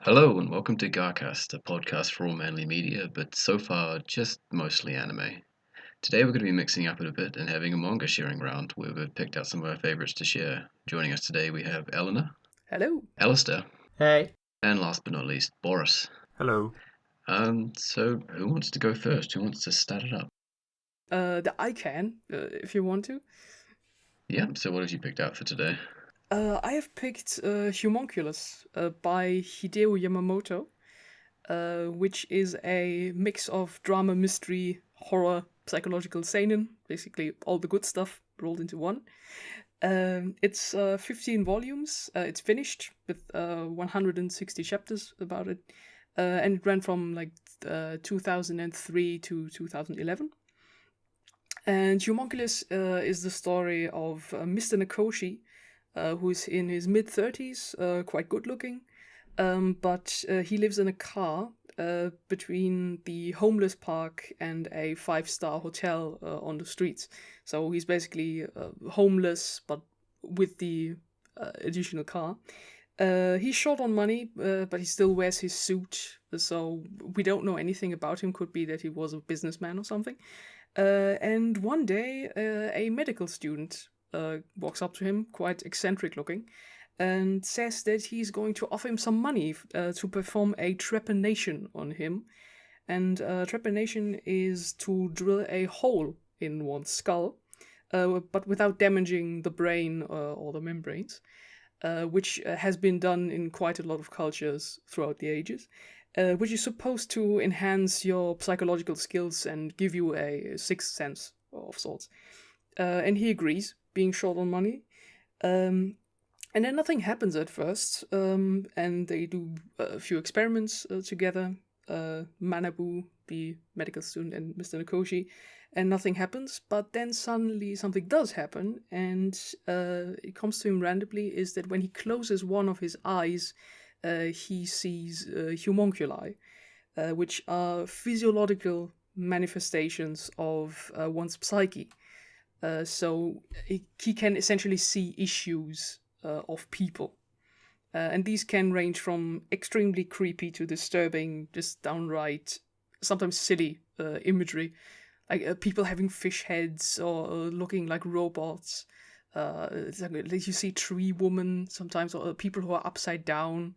Hello and welcome to GARcast, a podcast for all manly media, but so far just mostly anime. Today we're going to be mixing up it a bit and having a manga sharing round where we've picked out some of our favourites to share. Joining us today we have Eleanor, Hello. Alistair, Hey. and last but not least, Boris. Hello. So who wants to go first? Who wants to start it up? I can, if you want to. Yeah, so what have you picked out for today? I have picked Homunculus by Hideo Yamamoto, which is a mix of drama, mystery, horror, psychological seinen, basically all the good stuff rolled into one. It's 15 volumes. It's finished with 160 chapters about it, and it ran from 2003 to 2011. And Homunculus is the story of Mr. Nakoshi, who's in his mid-30s, quite good-looking, but he lives in a car between the homeless park and a 5-star hotel on the streets. So he's basically homeless, but with the additional car. He's short on money, but he still wears his suit, so we don't know anything about him. Could be that he was a businessman or something. And one day, a medical student walks up to him, quite eccentric looking, and says that he's going to offer him some money to perform a trepanation on him. And trepanation is to drill a hole in one's skull, but without damaging the brain or the membranes, which has been done in quite a lot of cultures throughout the ages. Which is supposed to enhance your psychological skills and give you a sixth sense of sorts. And he agrees, being short on money. And then nothing happens at first, and they do a few experiments together, Manabu, the medical student, and Mr. Nakoshi, and nothing happens. But then suddenly something does happen, and it comes to him randomly, is that when he closes one of his eyes, he sees homunculi, which are physiological manifestations of one's psyche. So he can essentially see issues of people. And these can range from extremely creepy to disturbing, just downright, sometimes silly imagery. Like people having fish heads or looking like robots. You see tree women sometimes, or people who are upside down.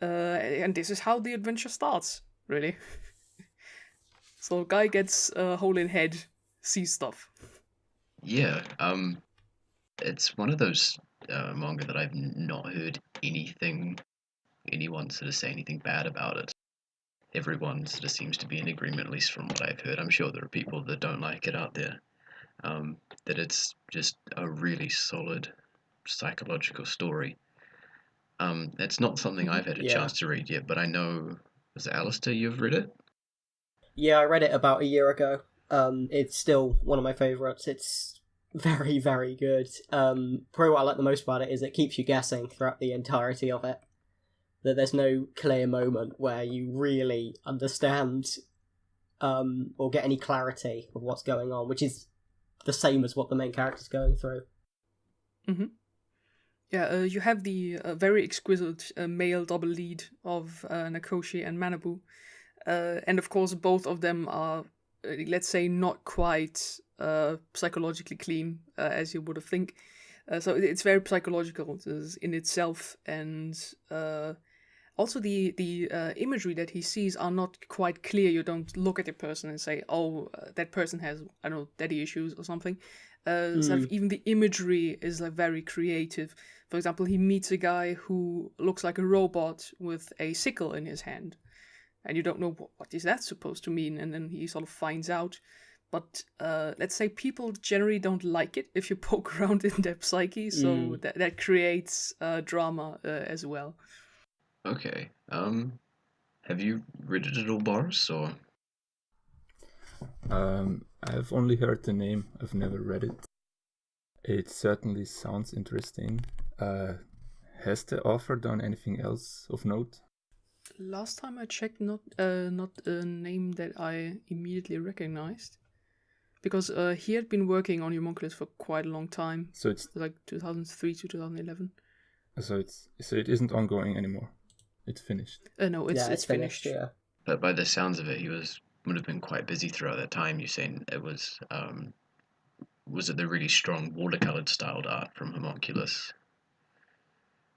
And this is how the adventure starts, really. So guy gets a hole in head, sees stuff. Yeah, it's one of those manga that I've not heard anyone sort of say anything bad about it. Everyone sort of seems to be in agreement, at least from what I've heard. I'm sure there are people that don't like it out there. That it's just a really solid psychological story. It's not something I've had a chance to read yet, but I know, is it Alistair, you've read it? Yeah, I read it about a year ago. It's still one of my favourites. It's very, very good. Probably what I like the most about it is it keeps you guessing throughout the entirety of it. That there's no clear moment where you really understand or get any clarity of what's going on, which is the same as what the main character's going through. Mm-hmm. Yeah, you have the very exquisite male double lead of Nakoshi and Manabu. And of course, both of them are, let's say, not quite psychologically clean, as you would have think. So it's very psychological in itself. And also the imagery that he sees are not quite clear. You don't look at a person and say, oh, that person has, I don't know, daddy issues or something. Sort of even the imagery is very creative. For example, he meets a guy who looks like a robot with a sickle in his hand. And you don't know what is that supposed to mean. And then he sort of finds out. But let's say people generally don't like it if you poke around in their psyche. So that creates drama as well. Okay. Have you read it at all, Boris, or? I've only heard the name. I've never read it. It certainly sounds interesting. Has the author done anything else of note? Last time I checked, not a name that I immediately recognized, because he had been working on Homunculus for quite a long time. So it's like 2003 to 2011. So it isn't ongoing anymore. It's finished. No, it's finished. Yeah. But by the sounds of it, he would have been quite busy throughout that time. You're saying it was it the really strong watercolored styled art from Homunculus?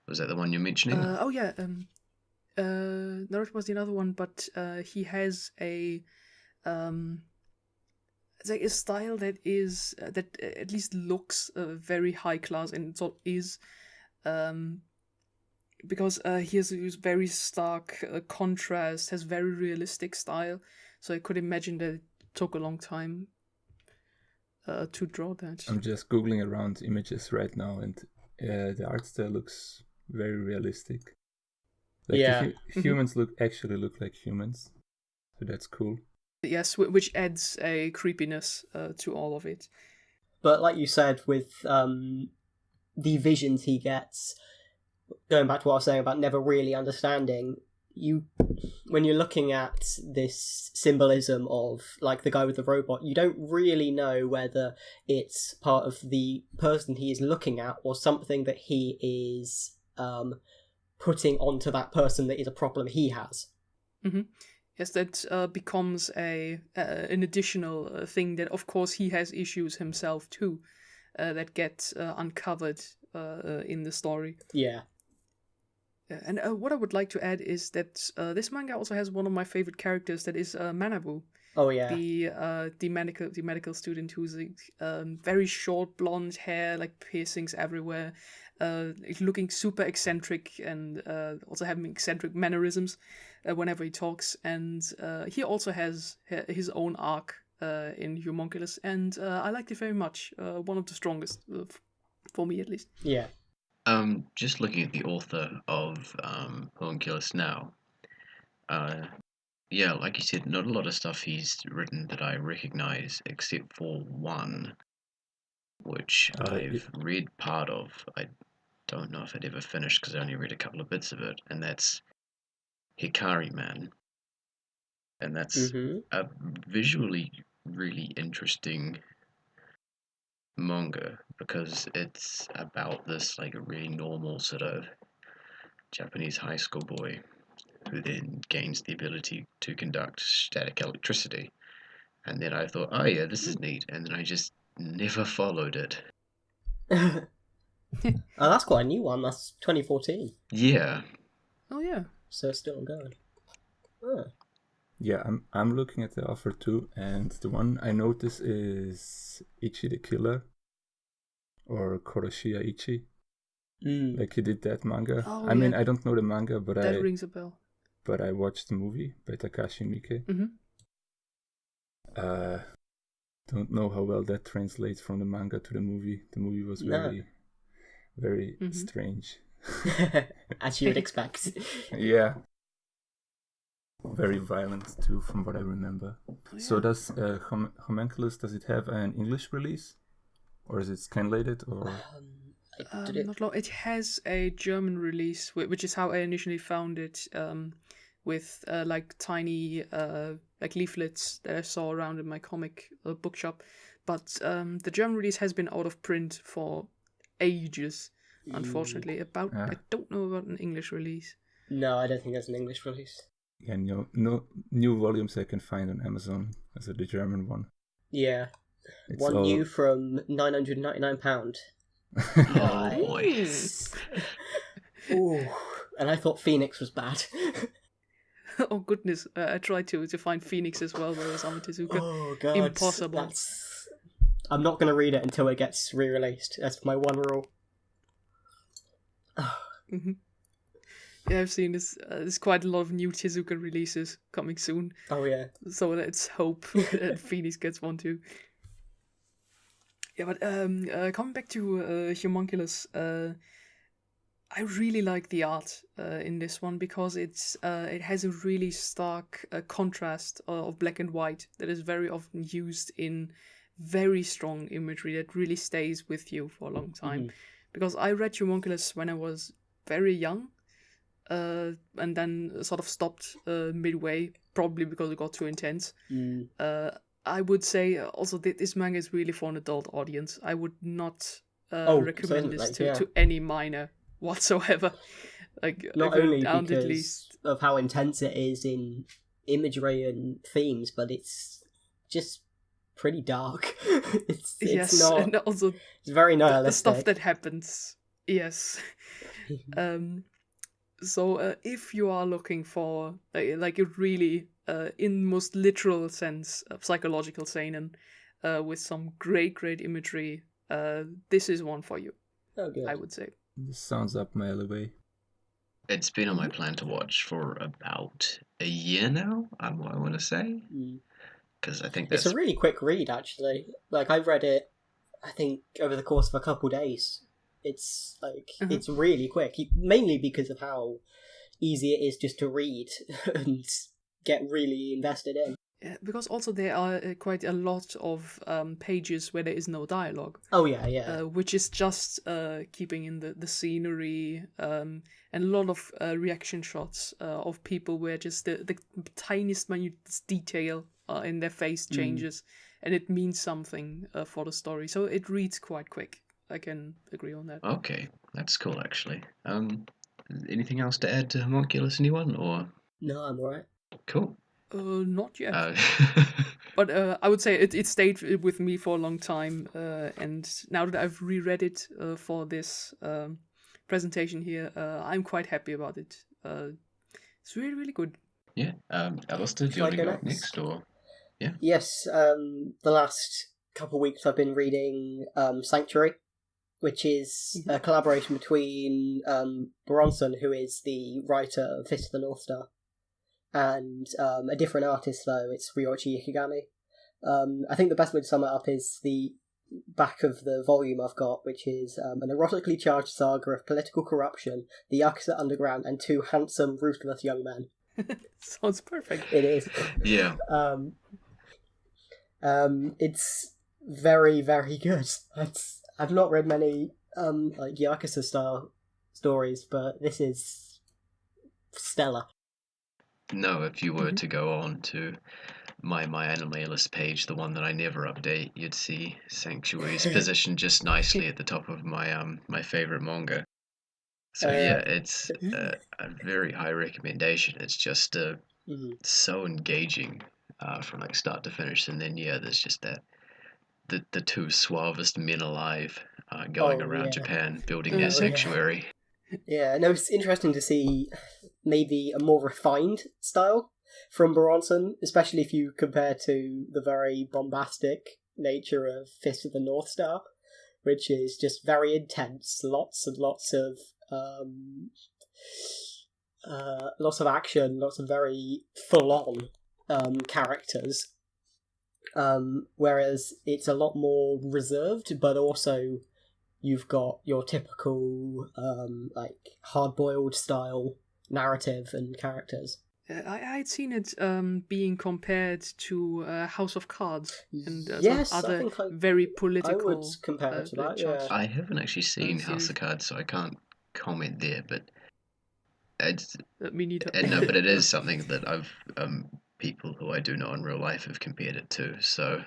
Was that the one you're mentioning? Oh yeah. No, it was another one, but he has a it's like a style that is that at least looks very high class, and so is because he has very stark contrast, has very realistic style. So I could imagine that it took a long time to draw that. I'm just googling around images right now, and the art style looks very realistic. Like the humans actually look like humans, so that's cool. Yes, which adds a creepiness to all of it. But like you said, with the visions he gets, going back to what I was saying about never really understanding, when you're looking at this symbolism of like the guy with the robot, you don't really know whether it's part of the person he is looking at or something that he is putting onto that person that is a problem he has. Mm-hmm. Yes, that becomes an additional thing that, of course, he has issues himself too, that get uncovered in the story. Yeah. And what I would like to add is that this manga also has one of my favorite characters, that is Manabu. Oh yeah. The medical student who's very short blonde hair, like piercings everywhere, looking super eccentric, and also having eccentric mannerisms whenever he talks. And he also has his own arc in Homunculus, and I liked it very much. One of the strongest, for me at least. Yeah. Just looking at the author of Homunculus now, yeah, like you said, not a lot of stuff he's written that I recognize, except for one, which I've read part of. I don't know if I'd ever finished because I only read a couple of bits of it, and that's Hikari Man. And that's a visually really interesting manga because it's about this like a really normal sort of Japanese high school boy who then gains the ability to conduct static electricity. And then I thought, oh yeah, this is neat. And then I just never followed it. Oh, that's quite a new one. That's 2014. Yeah. Oh yeah. So it's still ongoing. Oh. Yeah, I'm looking at the offer too, and the one I notice is Ichi the Killer, or Koroshiya Ichi. Like he did that manga. Oh, I mean, I don't know the manga, but that rings a bell. But I watched the movie by Takashi Miike. Don't know how well that translates from the manga to the movie. The movie was very, very strange. As you would expect. Yeah. Very violent too, from what I remember. Oh, yeah. So does Homunculus, does it have an English release? Or is it scanlated? Or it has a German release, which is how I initially found it, with like tiny like leaflets that I saw around in my comic bookshop. But the German release has been out of print for ages, unfortunately. I don't know about an English release. No, I don't think there's an English release. Yeah, no new volumes I can find on Amazon, as the German one. Yeah. It's one new from £999. Nice. Ooh. And I thought Phoenix was bad. Oh goodness, I tried to find Phoenix as well, whereas I'm a Tezuka. Oh god. Impossible. I'm not going to read it until it gets re-released. That's my one rule. Yeah, I've seen this. There's quite a lot of new Tezuka releases coming soon. Oh yeah. So let's hope that Phoenix gets one too. Yeah, but coming back to Homunculus, I really like the art in this one because it has a really stark contrast of black and white that is very often used in very strong imagery that really stays with you for a long time. Because I read Homunculus when I was very young. And then sort of stopped midway, probably because it got too intense. I would say also that this manga is really for an adult audience. I would not recommend this to any minor whatsoever. Like Not only undoubtedly, because of how intense it is in imagery and themes, but it's just pretty dark. it's yes, not. and also It's very nihilistic. the stuff that happens. Yes. So if you are looking for like a really, in most literal sense, psychological seinen with some great imagery, this is one for you. Oh, good. I would say. This sounds up my alleyway. It's been on my plan to watch for about a year now, I want to say. Because I think that's... It's a really quick read, actually. Like, I read it, I think, over the course of a couple days. It's, like, it's really quick. Mainly because of how easy it is just to read and get really invested in. Yeah, because also there are quite a lot of pages where there is no dialogue. Oh, yeah. Which is just keeping in the scenery and a lot of reaction shots of people where just the tiniest minute detail in their face changes and it means something for the story. So it reads quite quick. I can agree on that. Okay, that's cool actually. Anything else to add to Homunculus, anyone? Or No, I'm alright. cool. Not yet. But I would say it stayed with me for a long time. And now that I've reread it for this presentation here, I'm quite happy about it. It's really, really good. Yeah. Alistair, do you want to go next? Or yeah? Yes. The last couple of weeks I've been reading Sanctuary, which is a collaboration between Bronson, who is the writer of Fist of the North Star, and a different artist, though. It's Ryoichi Ikegami. I think the best way to sum it up is the back of the volume I've got, which is an erotically charged saga of political corruption, the Yakuza underground, and two handsome, ruthless young men. Sounds perfect. It is. Yeah. It's very, very good. I've not read many like Yakuza style stories, but this is stellar. No, if you were to go on to my anime list page, the one that I never update, you'd see Sanctuary's positioned just nicely at the top of my my favorite manga. So yeah, it's a very high recommendation. It's just so engaging from like start to finish, and then yeah, there's just that the two suavest men alive going around Japan building their sanctuary. Yeah, no, it's interesting to see maybe a more refined style from Bronson, especially if you compare to the very bombastic nature of Fist of the North Star, which is just very intense, lots and lots of action, lots of very full-on characters, whereas it's a lot more reserved, but also you've got your typical like hard-boiled style narrative and characters. I'd seen it being compared to House of Cards and yes, some other very political. I would compare it to that. Yeah. I haven't actually seen House of Cards, so I can't comment there. But it's me neither. No, but it is something that I've people who I do know in real life have compared it to. So.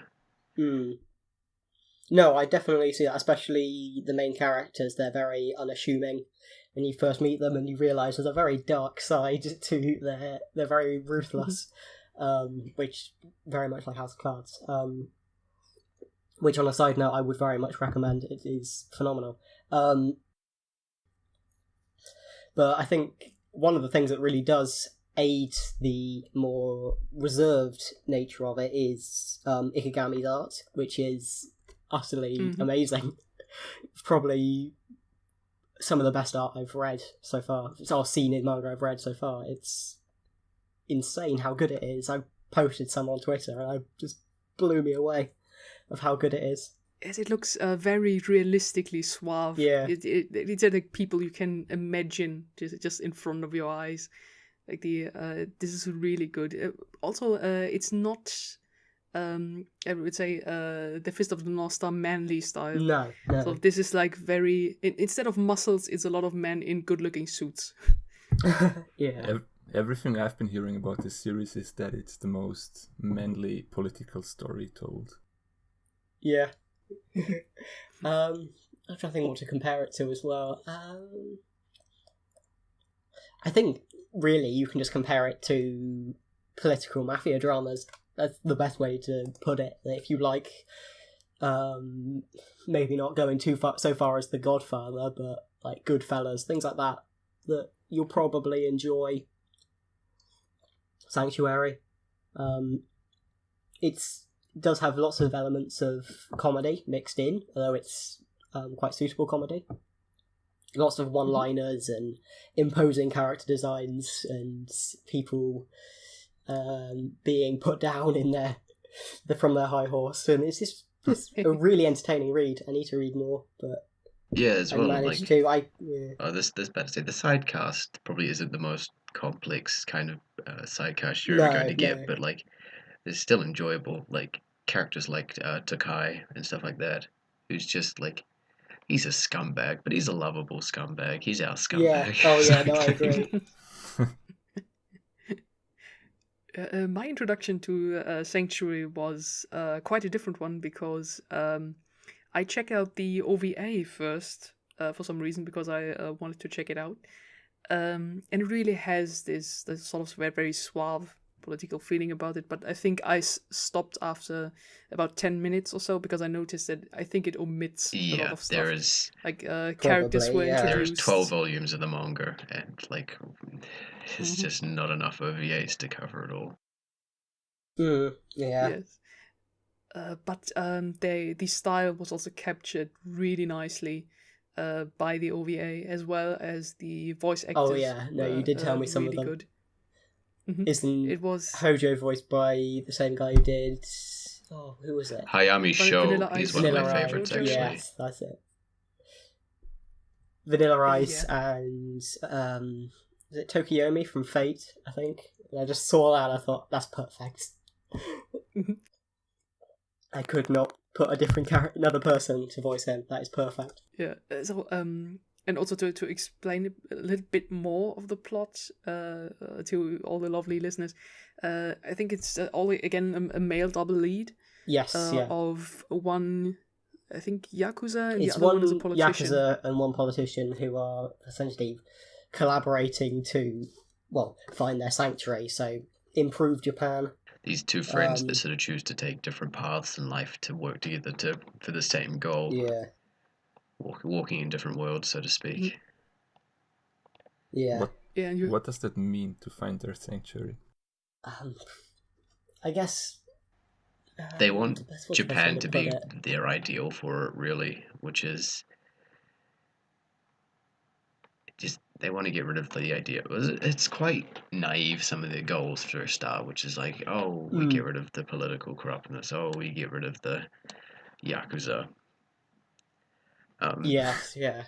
No, I definitely see that, especially the main characters. They're very unassuming when you first meet them, and you realise there's a very dark side to they're very ruthless, which very much like House of Cards. Which, on a side note, I would very much recommend. It is phenomenal. But I think one of the things that really does aid the more reserved nature of it is Ikegami's art, which is utterly amazing. Probably some of the best art I've read so far. It's all seen in manga I've read so far. It's insane how good it is. I posted some on Twitter and it just blew me away of how good it is. Yes, it looks very realistically suave. Yeah. It's like people you can imagine just in front of your eyes. Like this is really good. Also, it's not. I would say the Fist of the North Star manly style. No. So this is like very instead of muscles, it's a lot of men in good-looking suits. Yeah. Everything I've been hearing about this series is that it's the most manly political story told. Yeah. I'm trying to think what to compare it to as well. I think really you can just compare it to political mafia dramas. That's the best way to put it. If you like, maybe not going so far as The Godfather, but like Goodfellas, things like that you'll probably enjoy. Sanctuary. It does have lots of elements of comedy mixed in, although it's quite suitable comedy. Lots of one-liners and imposing character designs and people being put down from their high horse, and it's just a really entertaining read. I need to read more, but as well. I managed to. This bad to say, the side cast probably isn't the most complex kind of side cast you're ever going to get, but like it's still enjoyable. Like characters like Takai and stuff like that, who's just like he's a scumbag, but he's a lovable scumbag. He's our scumbag. Yeah. Oh yeah, no, I agree. My introduction to Sanctuary was quite a different one because I checked out the OVA first for some reason because I wanted to check it out. And it really has this sort of very, very suave political feeling about it, but I think I stopped after about 10 minutes or so because I noticed that I think it omits a lot of stuff. There is like characters were introduced. There's 12 volumes of the manga, and like it's just not enough OVAs to cover it all. Yeah. Yes. But the style was also captured really nicely by the OVA, as well as the voice actors. Oh yeah, no, you did tell me some really of them. Good. Mm-hmm. Isn't Hojo voiced by the same guy who did? Oh, who was it? Hayami Sho. He's one of my favorites, actually. Yes, that's it. Vanilla Ice and is it Tokiomi from Fate? I think. And I just saw that and I thought that's perfect. I could not put a different another person to voice him. That is perfect. Yeah. So and also to explain a little bit more of the plot to all the lovely listeners, I think it's again a male double lead. Yes, of one, I think Yakuza, and it's the other one is a politician. Yakuza and one politician who are essentially collaborating to find their sanctuary. So improve Japan. These two friends that sort of choose to take different paths in life to work together for the same goal. Yeah. Walking in different worlds, so to speak. Yeah. What does that mean to find their sanctuary? I guess they want Japan to be their ideal for it, really, which is just they want to get rid of the idea. It's quite naive, some of their goals for a start, which is like, we get rid of the political corruptness. We get rid of the Yakuza. Yes, yeah.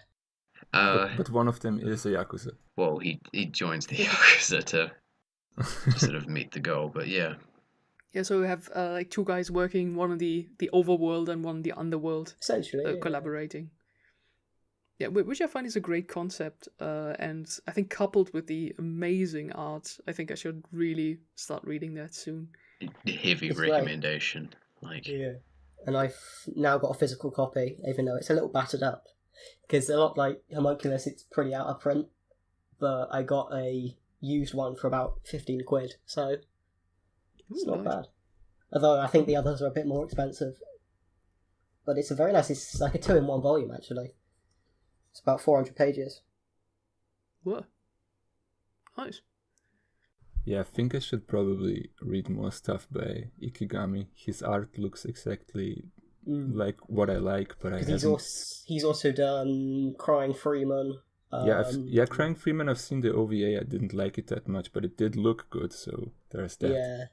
But one of them is a Yakuza. Well, he joins the Yakuza to sort of meet the goal, but yeah. Yeah, so we have like two guys working, one on the overworld and one on the underworld. Essentially, collaborating. Yeah, which I find is a great concept, and I think coupled with the amazing art, I think I should really start reading that soon. Heavy recommendation. Yeah. And I've now got a physical copy, even though it's a little battered up. Because a lot like Homunculus, it's pretty out of print. But I got a used one for about 15 quid, so it's not bad. Although I think the others are a bit more expensive. But it's it's like a 2-in-1 volume, actually. It's about 400 pages. Whoa. Nice. Yeah, I think I should probably read more stuff by Ikigami. His art looks exactly like what I like, but I haven't... He's also done Crying Freeman. Crying Freeman, I've seen the OVA. I didn't like it that much, but it did look good, so there's that.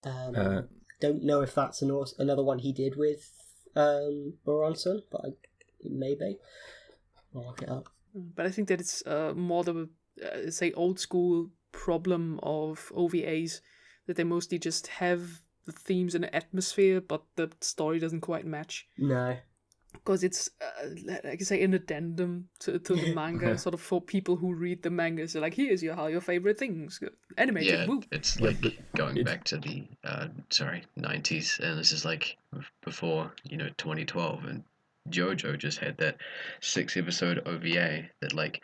Yeah. Don't know if that's another one he did with Boronson, but maybe. I'll look it up. But I think that it's more the old school problem of OVAs, that they mostly just have the themes and the atmosphere, but the story doesn't quite match. No. Because it's, like I say, an addendum to the manga, sort of for people who read the manga. So, like, here's your favorite things. Animated, yeah, woo. It's like going back to the, 90s, and this is like before, 2012, and JoJo just had that 6-episode OVA that, like,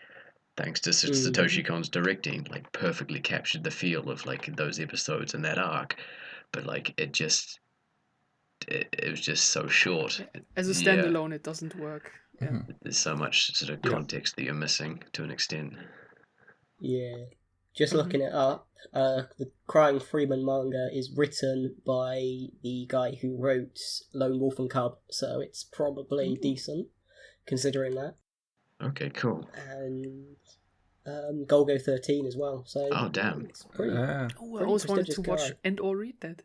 thanks to Satoshi Kon's directing, like perfectly captured the feel of like those episodes and that arc, but like it was just so short. As a standalone, it doesn't work. Yeah. There's so much sort of context that you're missing to an extent. Yeah. Just looking it up, the Crying Freeman manga is written by the guy who wrote Lone Wolf and Cub, so it's probably decent, considering that. Okay, cool. And Golgo 13 as well, so... Oh, damn. It's pretty, I always wanted to watch and or read that.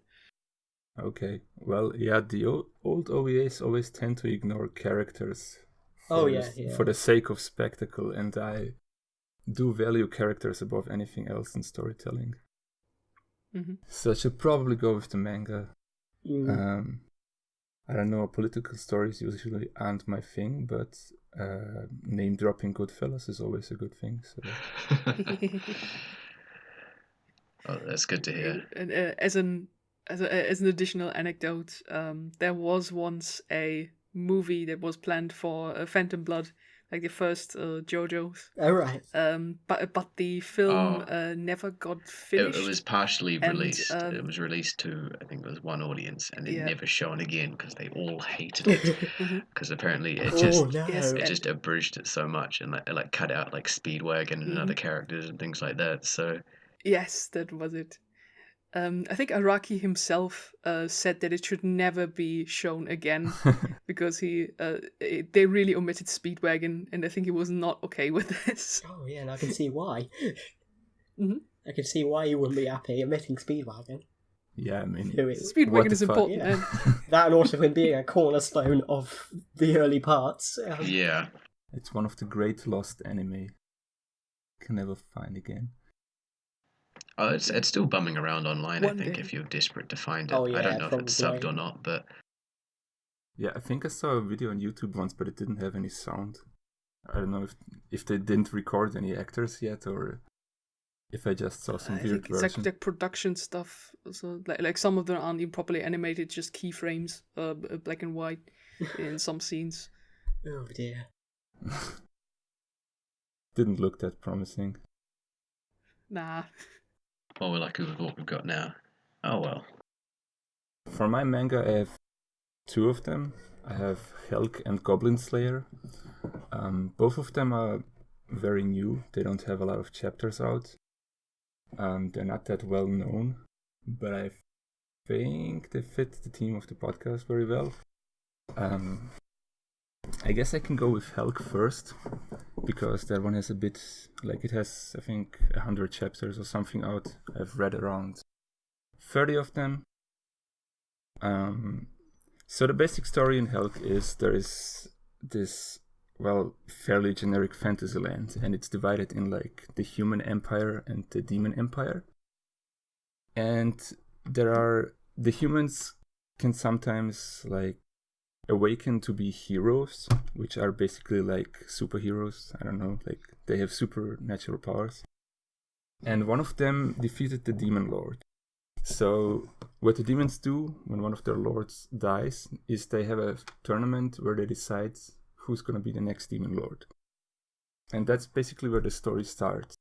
Okay, well, yeah, the old OVAs always tend to ignore characters for the sake of spectacle, and I do value characters above anything else in storytelling. So I should probably go with the manga. I don't know, political stories usually aren't my thing, but name dropping Goodfellas is always a good thing. So. Oh, that's good to hear. And as an additional anecdote, there was once a movie that was planned for Phantom Blood, like the first JoJo's. Oh, right. But the film never got finished. It was partially released. It was released to, I think it was one audience, and then never shown again because they all hated it. Because apparently it just abridged it so much, and it like cut out like Speedwagon and other characters and things like that. So yes, that was it. I think Araki himself said that it should never be shown again because they really omitted Speedwagon, and I think he was not okay with this. Oh yeah, and I can see why. I can see why you wouldn't be happy omitting Speedwagon. Yeah, I mean, Speedwagon is important. Yeah. That and also him being a cornerstone of the early parts. Yeah, it's one of the great lost anime. Can never find again. Oh, it's still bumming around online, I think, if you're desperate to find it. Oh, yeah, I don't know if it's subbed or not, but... Yeah, I think I saw a video on YouTube once, but it didn't have any sound. I don't know if they didn't record any actors yet, or if I just saw some weird version. It's like production stuff. So like some of them aren't even properly animated, just keyframes, black and white in some scenes. Oh dear. Didn't look that promising. Nah. Well, we're lucky with what we've got now. Oh well. For my manga, I have two of them. I have Helck and Goblin Slayer. Both of them are very new. They don't have a lot of chapters out. They're not that well known, but I think they fit the theme of the podcast very well. I guess I can go with Helck first, because that one has a bit, like it has, I think, 100 chapters or something out. I've read around 30 of them. So the basic story in Helck is there is this, well, fairly generic fantasy land, and it's divided in like the human empire and the demon empire. And the humans can sometimes like awaken to be heroes, which are basically like superheroes. I don't know, like they have supernatural powers. And one of them defeated the demon lord. So what the demons do when one of their lords dies is they have a tournament where they decide who's going to be the next demon lord. And that's basically where the story starts.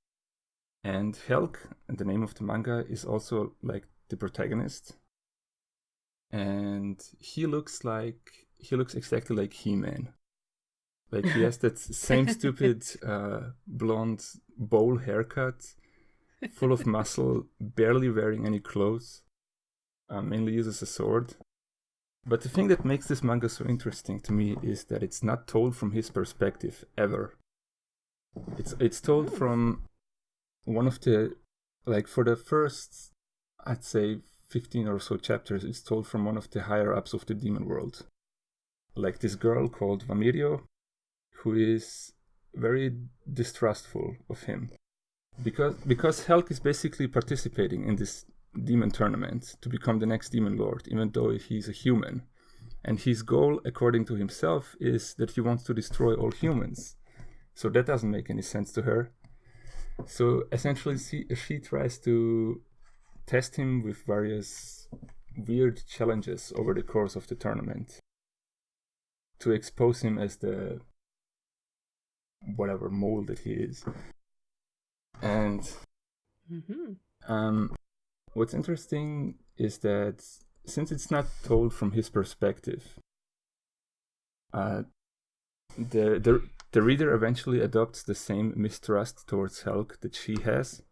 And Helck, the name of the manga, is also like the protagonist. And he looks exactly like He-Man. Like he has that same stupid blonde bowl haircut, full of muscle, barely wearing any clothes, mainly uses a sword. But the thing that makes this manga so interesting to me is that it's not told from his perspective ever. It's told from one of the, like for the first, I'd say 15 or so chapters, it's told from one of the higher ups of the demon world. Like this girl called Vamirio, who is very distrustful of him. Because Helck is basically participating in this demon tournament to become the next demon lord, even though he's a human. And his goal, according to himself, is that he wants to destroy all humans. So that doesn't make any sense to her. So essentially she tries to test him with various weird challenges over the course of the tournament to expose him as the whatever mole that he is. And what's interesting is that since it's not told from his perspective, the reader eventually adopts the same mistrust towards Helck that she has,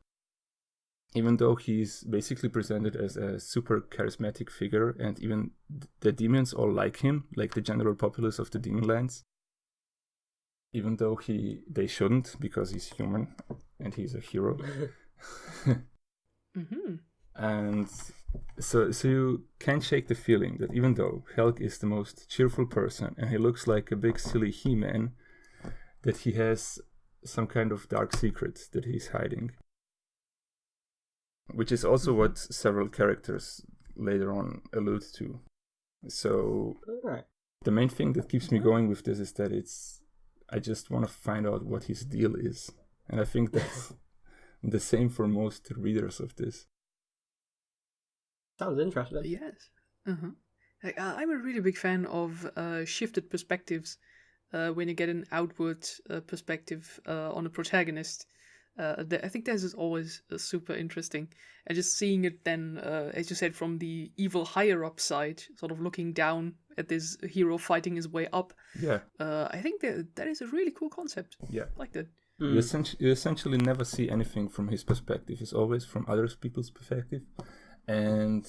even though he's basically presented as a super charismatic figure, and even the demons all like him, like the general populace of the demon lands, even though they shouldn't, because he's human and he's a hero. And so you can't shake the feeling that even though Helck is the most cheerful person and he looks like a big silly He-Man, that he has some kind of dark secret that he's hiding. Which is also what several characters later on allude to. So the main thing that keeps me going with this is that I just want to find out what his deal is. And I think that's the same for most readers of this. Sounds interesting. Yes. I'm a really big fan of shifted perspectives when you get an outward perspective on a protagonist. I think this is always super interesting. And just seeing it then, as you said, from the evil higher-up side, sort of looking down at this hero fighting his way up. Yeah. I think that is a really cool concept. Yeah. I like that. You essentially never see anything from his perspective. It's always from other people's perspective. And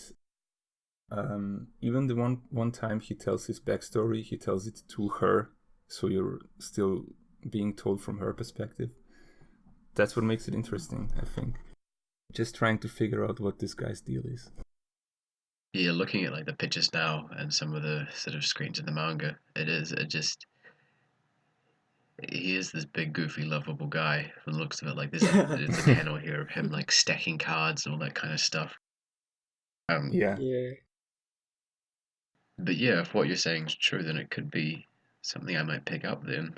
even the one time he tells his backstory, he tells it to her, so you're still being told from her perspective. That's what makes it interesting, I think. Just trying to figure out what this guy's deal is. Yeah, looking at like the pictures now and some of the sort of screens in the manga, he is this big, goofy, lovable guy. From the looks of it, like there's a panel here of him like stacking cards and all that kind of stuff. Yeah. But yeah, if what you're saying is true, then it could be something I might pick up then.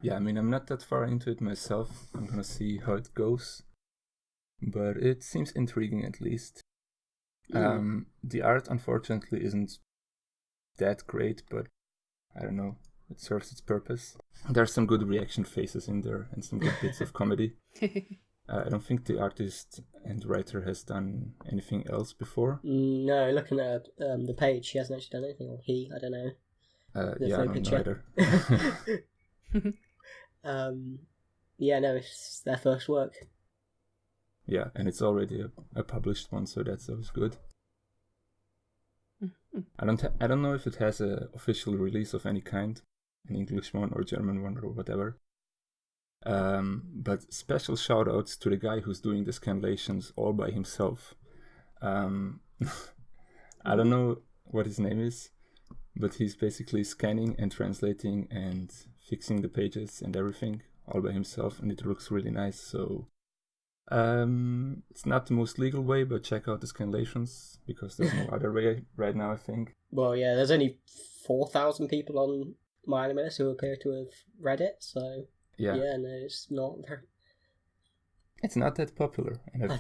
Yeah, I mean, I'm not that far into it myself. I'm gonna see how it goes. But it seems intriguing at least. The art, unfortunately, isn't that great, but I don't know. It serves its purpose. There's some good reaction faces in there and some good bits of comedy. I don't think the artist and writer has done anything else before. No, looking at the page, she hasn't actually done anything. Or he, I don't know. Yeah, I don't know either. Yeah, no, it's their first work. Yeah, and it's already a published one, so that's always good. I don't know if it has an official release of any kind, an English one or German one or whatever. But special shout outs to the guy who's doing the scanlations all by himself. I don't know what his name is, but he's basically scanning and translating and fixing the pages and everything all by himself, and it looks really nice. So it's not the most legal way, but check out the scanlations because there's no other way right now, I think. Well, yeah, there's only 4,000 people on My Animalist who appear to have read it, so yeah, no, it's not very... It's not that popular. And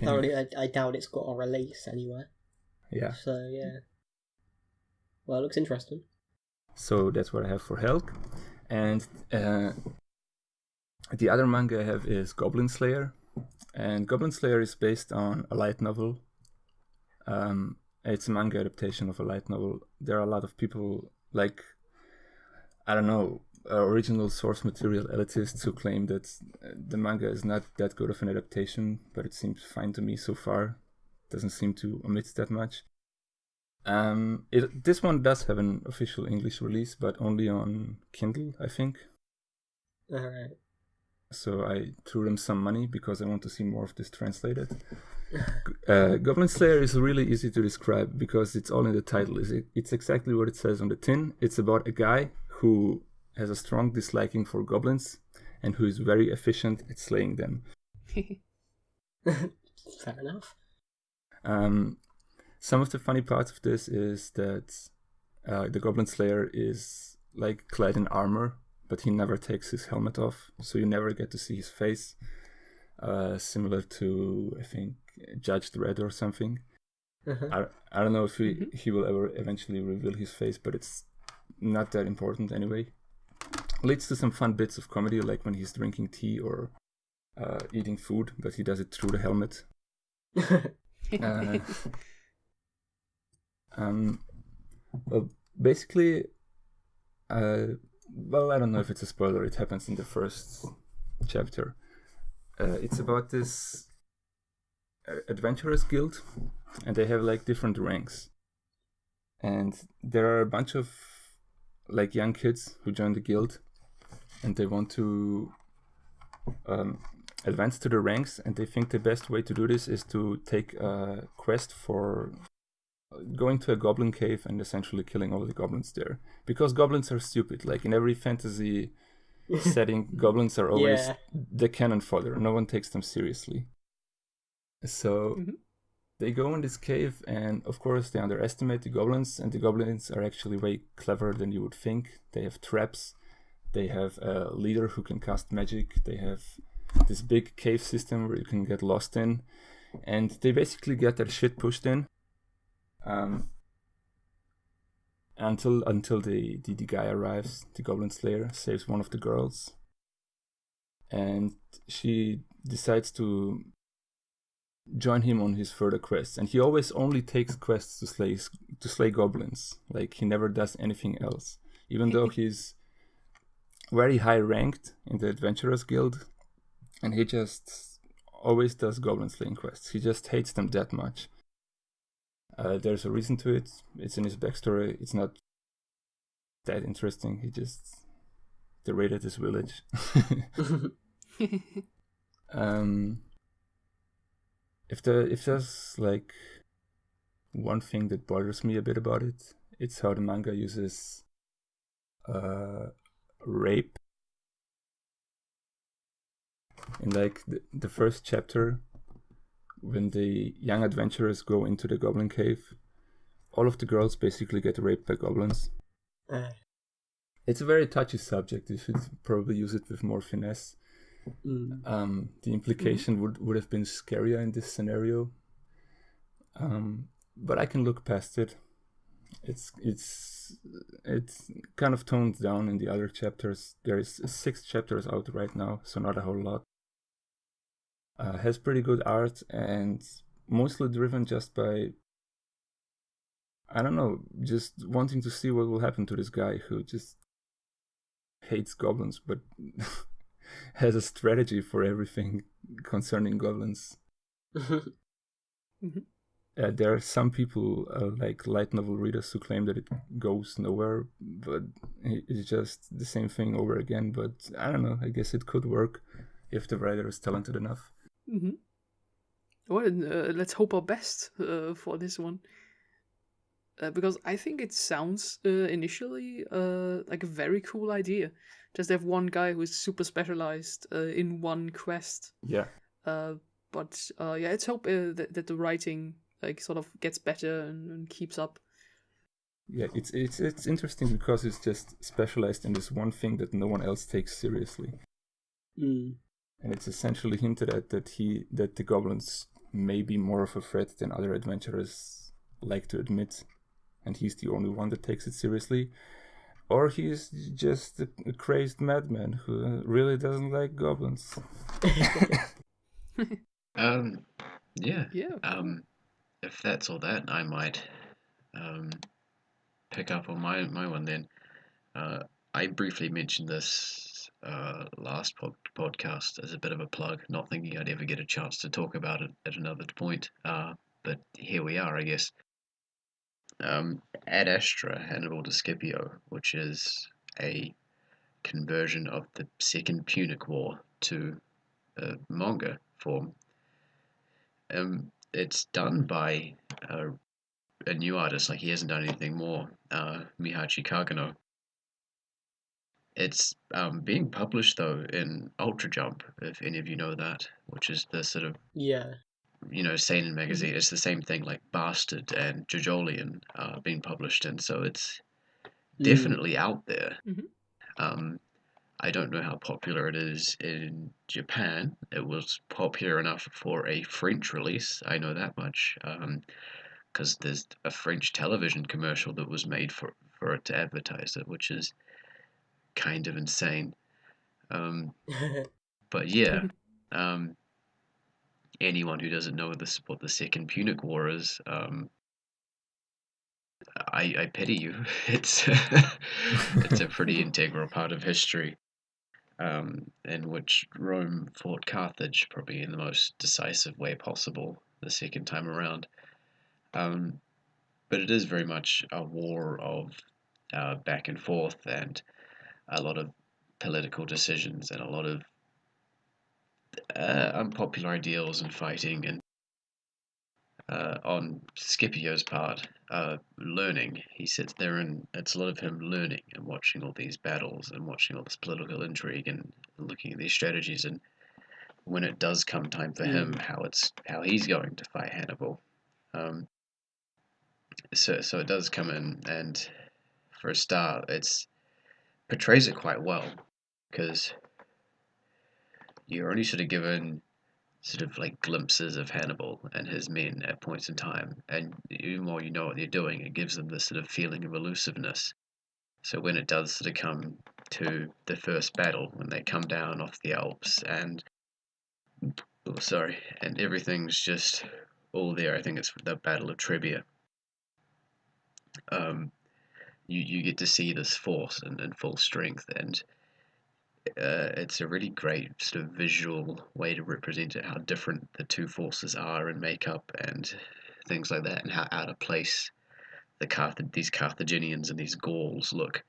I doubt it's got a release anywhere. Yeah. So, yeah. Well, it looks interesting. So that's what I have for Helck. And the other manga I have is Goblin Slayer. And Goblin Slayer is based on a light novel. It's a manga adaptation of a light novel. There are a lot of people, like, I don't know, original source material elitists who claim that the manga is not that good of an adaptation, but it seems fine to me so far. Doesn't seem to omit that much. This one does have an official English release, but only on Kindle, I think. Alright. So I threw them some money because I want to see more of this translated. Goblin Slayer is really easy to describe because it's all in the title. It's exactly what it says on the tin. It's about a guy who has a strong disliking for goblins and who is very efficient at slaying them. Fair enough. Some of the funny parts of this is that the Goblin Slayer is like clad in armor, but he never takes his helmet off, so you never get to see his face. Similar to, I think, Judge Dredd or something. I don't know if he will ever eventually reveal his face, but it's not that important anyway. Leads to some fun bits of comedy, like when he's drinking tea or eating food, but he does it through the helmet. Well, basically, well, I don't know if it's a spoiler. It happens in the first chapter. It's about this adventurers guild, and they have like different ranks. And there are a bunch of like young kids who join the guild, and they want to advance to the ranks, and they think the best way to do this is to take a quest for going to a goblin cave and essentially killing all the goblins there. Because goblins are stupid. Like in every fantasy setting, goblins are always the cannon fodder. No one takes them seriously. So they go in this cave, and of course they underestimate the goblins, and the goblins are actually way cleverer than you would think. They have traps. They have a leader who can cast magic. They have this big cave system where you can get lost in. And they basically get their shit pushed in. Until the guy arrives, the Goblin Slayer saves one of the girls, and she decides to join him on his further quests. And he always only takes quests to slay goblins. Like he never does anything else, even though he's very high ranked in the Adventurers Guild, and he just always does goblin slaying quests. He just hates them that much. There's a reason to it. It's in his backstory. It's not that interesting. He just deraded his village. If there's like one thing that bothers me a bit about it, it's how the manga uses rape. In like the first chapter, when the young adventurers go into the goblin cave, all of the girls basically get raped by goblins. It's a very touchy subject. You should probably use it with more finesse. The implication would have been scarier in this scenario. But I can look past it. It's kind of toned down in the other chapters. There is 6 chapters out right now, so not a whole lot. Has pretty good art, and mostly driven just by, I don't know, just wanting to see what will happen to this guy who just hates goblins, but has a strategy for everything concerning goblins. There are some people, like light novel readers, who claim that it goes nowhere, but it's just the same thing over again. But I don't know, I guess it could work if the writer is talented enough. Well, let's hope our best for this one. Because I think it sounds initially like a very cool idea. Just have one guy who is super specialized in one quest. Yeah. But let's hope that the writing like sort of gets better and keeps up. Yeah, it's interesting because it's just specialized in this one thing that no one else takes seriously. And it's essentially hinted at that the goblins may be more of a threat than other adventurers like to admit, and he's the only one that takes it seriously. Or he's just a crazed madman who really doesn't like goblins. Yeah. Cool. If that's all that, I might pick up on my one then. I briefly mentioned this last podcast as a bit of a plug, not thinking I'd ever get a chance to talk about it at another point. But here we are, I guess. Ad Astra, Hannibal to Scipio, which is a conversion of the Second Punic War to manga form. It's done by a new artist, like he hasn't done anything more, Mihachi Kagano. It's being published though in Ultra Jump, if any of you know that, which is the sort of seinen magazine. It's the same thing like Bastard and Jojolian being published in, so it's definitely out there. I don't know how popular it is in Japan. It was popular enough for a French release, I know that much, because there's a French television commercial that was made for it to advertise it, which is kind of insane. But yeah, Anyone who doesn't know what the Second Punic War is, I pity you. It's it's a pretty integral part of history, in which Rome fought Carthage probably in the most decisive way possible the second time around. But it is very much a war of back and forth and a lot of political decisions and a lot of unpopular ideals and fighting and on Scipio's part, learning. He sits there and it's a lot of him learning and watching all these battles and watching all this political intrigue and looking at these strategies and when it does come time for him, how he's going to fight Hannibal. So it does come in, and for a start, it's portrays it quite well because you're only sort of given sort of like glimpses of Hannibal and his men at points in time, and even while you know what they're doing, it gives them this sort of feeling of elusiveness. So when it does sort of come to the first battle, when they come down off the Alps and and everything's just all there. I think it's the Battle of Trebia. You get to see this force in full strength, and it's a really great sort of visual way to represent it, how different the two forces are in makeup and things like that, and how out of place these Carthaginians and these Gauls look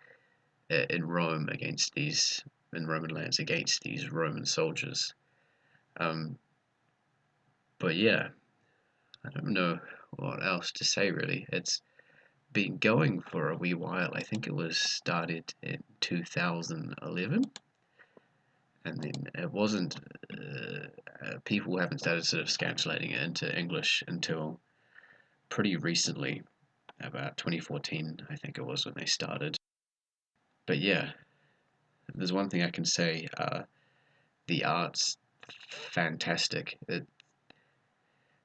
in Rome in Roman lands against these Roman soldiers. But yeah, I don't know what else to say really. It's been going for a wee while. I think it was started in 2011, and then it wasn't. People haven't started sort of translating it into English until pretty recently, about 2014, I think it was when they started. But yeah, there's one thing I can say: the art's fantastic.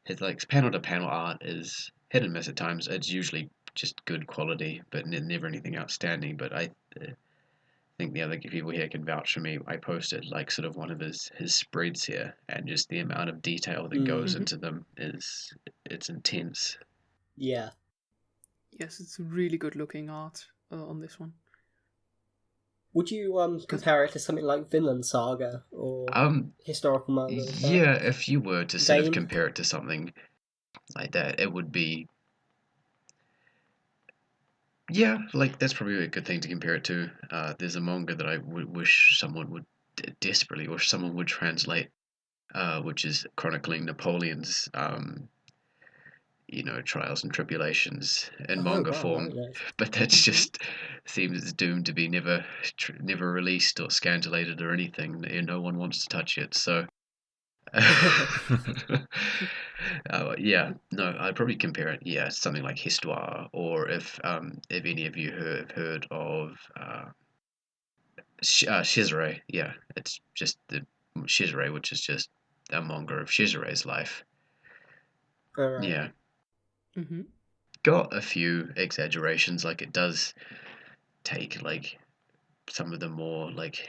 It's like panel to panel art is hit and miss at times. It's usually just good quality, but never anything outstanding. But I think the other people here can vouch for me. I posted like sort of one of his spreads here, and just the amount of detail that goes into them it's intense. Yeah. Yes, it's really good looking art on this one. Would you compare it to something like Vinland Saga or historical manga? Yeah, if you were to sort of compare it to something like that, it would be. Yeah, like that's probably a good thing to compare it to. There's a manga that I wish someone would desperately wish someone would translate, which is chronicling Napoleon's, trials and tribulations in manga form. Nice. But that's just seems doomed to be never released or scantilated or anything. No one wants to touch it. So. Yeah, no, I'd probably compare it, something like Histoire, or if any of you have heard of Cesare, yeah, it's just the Cesare, which is just a manga of Cesare's life. Right. Yeah. Mm-hmm. Got a few exaggerations, like it does take like some of the more like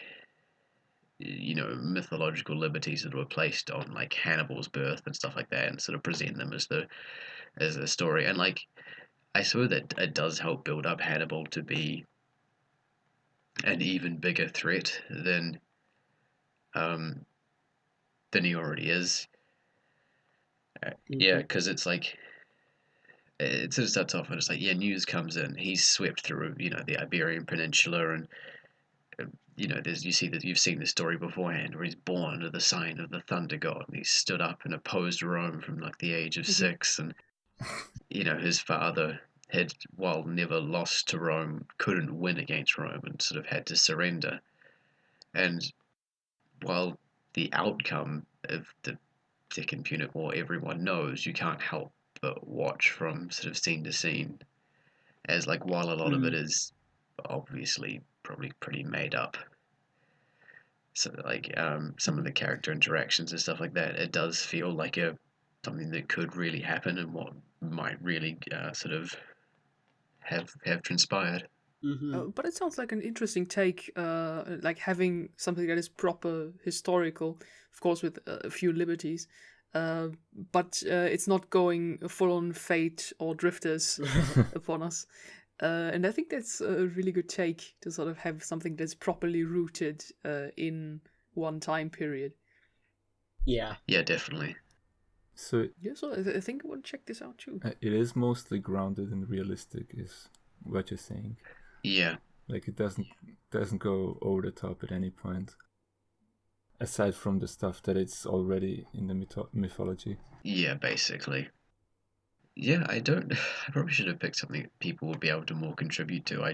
mythological liberties that were placed on like Hannibal's birth and stuff like that, and sort of present them as the story. And like I saw that it does help build up Hannibal to be an even bigger threat than he already is. Yeah, because it's like it sort of starts off and it's like news comes in. He's swept through the Iberian Peninsula and. You've seen this story beforehand where he's born under the sign of the thunder god and he stood up and opposed Rome from like the age of 6, and his father had, while never lost to Rome, couldn't win against Rome and sort of had to surrender. And while the outcome of the Second Punic War everyone knows, you can't help but watch from sort of scene to scene, as like while a lot of it is obviously probably pretty made up. So like some of the character interactions and stuff like that, it does feel like something that could really happen and what might really sort of have transpired. But it sounds like an interesting take, like having something that is proper historical, of course with a few liberties, but it's not going full-on Fate or Drifters upon us. And I think that's a really good take to sort of have something that's properly rooted in one time period. Yeah. Yeah, definitely. So Yeah, so I think I want to check this out too. it is mostly grounded and realistic, is what you're saying. Yeah. Like it doesn't go over the top at any point, aside from the stuff that it's already in the mythology. Yeah, basically. Yeah, I probably should have picked something people would be able to more contribute to. I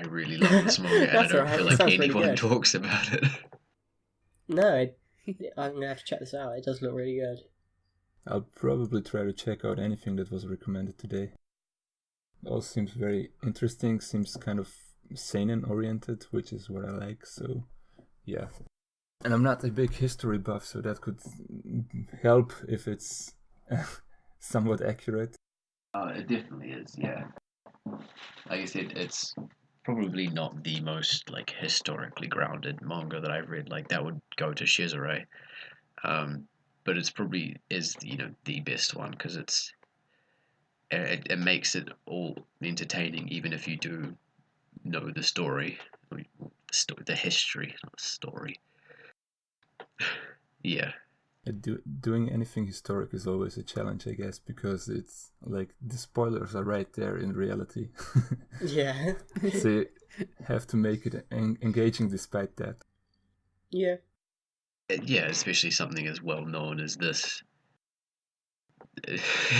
really love this manga, and I That's don't alright, feel it like sounds really anyone good. talks about it. No, I'm going to have to check this out. It does look really good. I'll probably try to check out anything that was recommended today. It all seems very interesting, seems kind of seinen oriented, which is what I like, so yeah. And I'm not a big history buff, so that could help if it's somewhat accurate. It definitely is, yeah. Like I said, it's probably not the most like historically grounded manga that I've read. Like that would go to Cesare, but it's probably is the best one because it makes it all entertaining, even if you do know the story, the history, not the story. Yeah. Doing anything historic is always a challenge, I guess, because it's like the spoilers are right there in reality. Yeah. So you have to make it engaging despite that. Yeah. Yeah, especially something as well known as this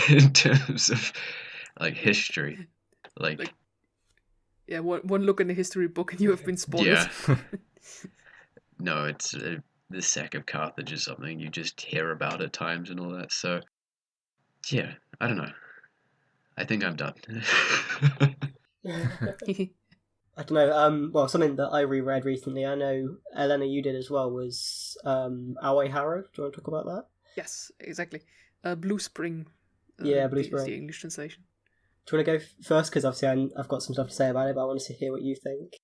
in terms of like history. Like yeah, one look in the history book and you have been spoiled. Yeah. No, it's the sack of Carthage is something you just hear about at times and all that. So, yeah, I don't know. I think I'm done. I don't know. Well, something that I reread recently, I know Elena, you did as well, was Aoi Harrow. Do you want to talk about that? Yes, exactly. Blue Spring. Yeah, Blue is Spring. the English translation. Do you want to go first? Because obviously I've got some stuff to say about it, but I want to hear what you think.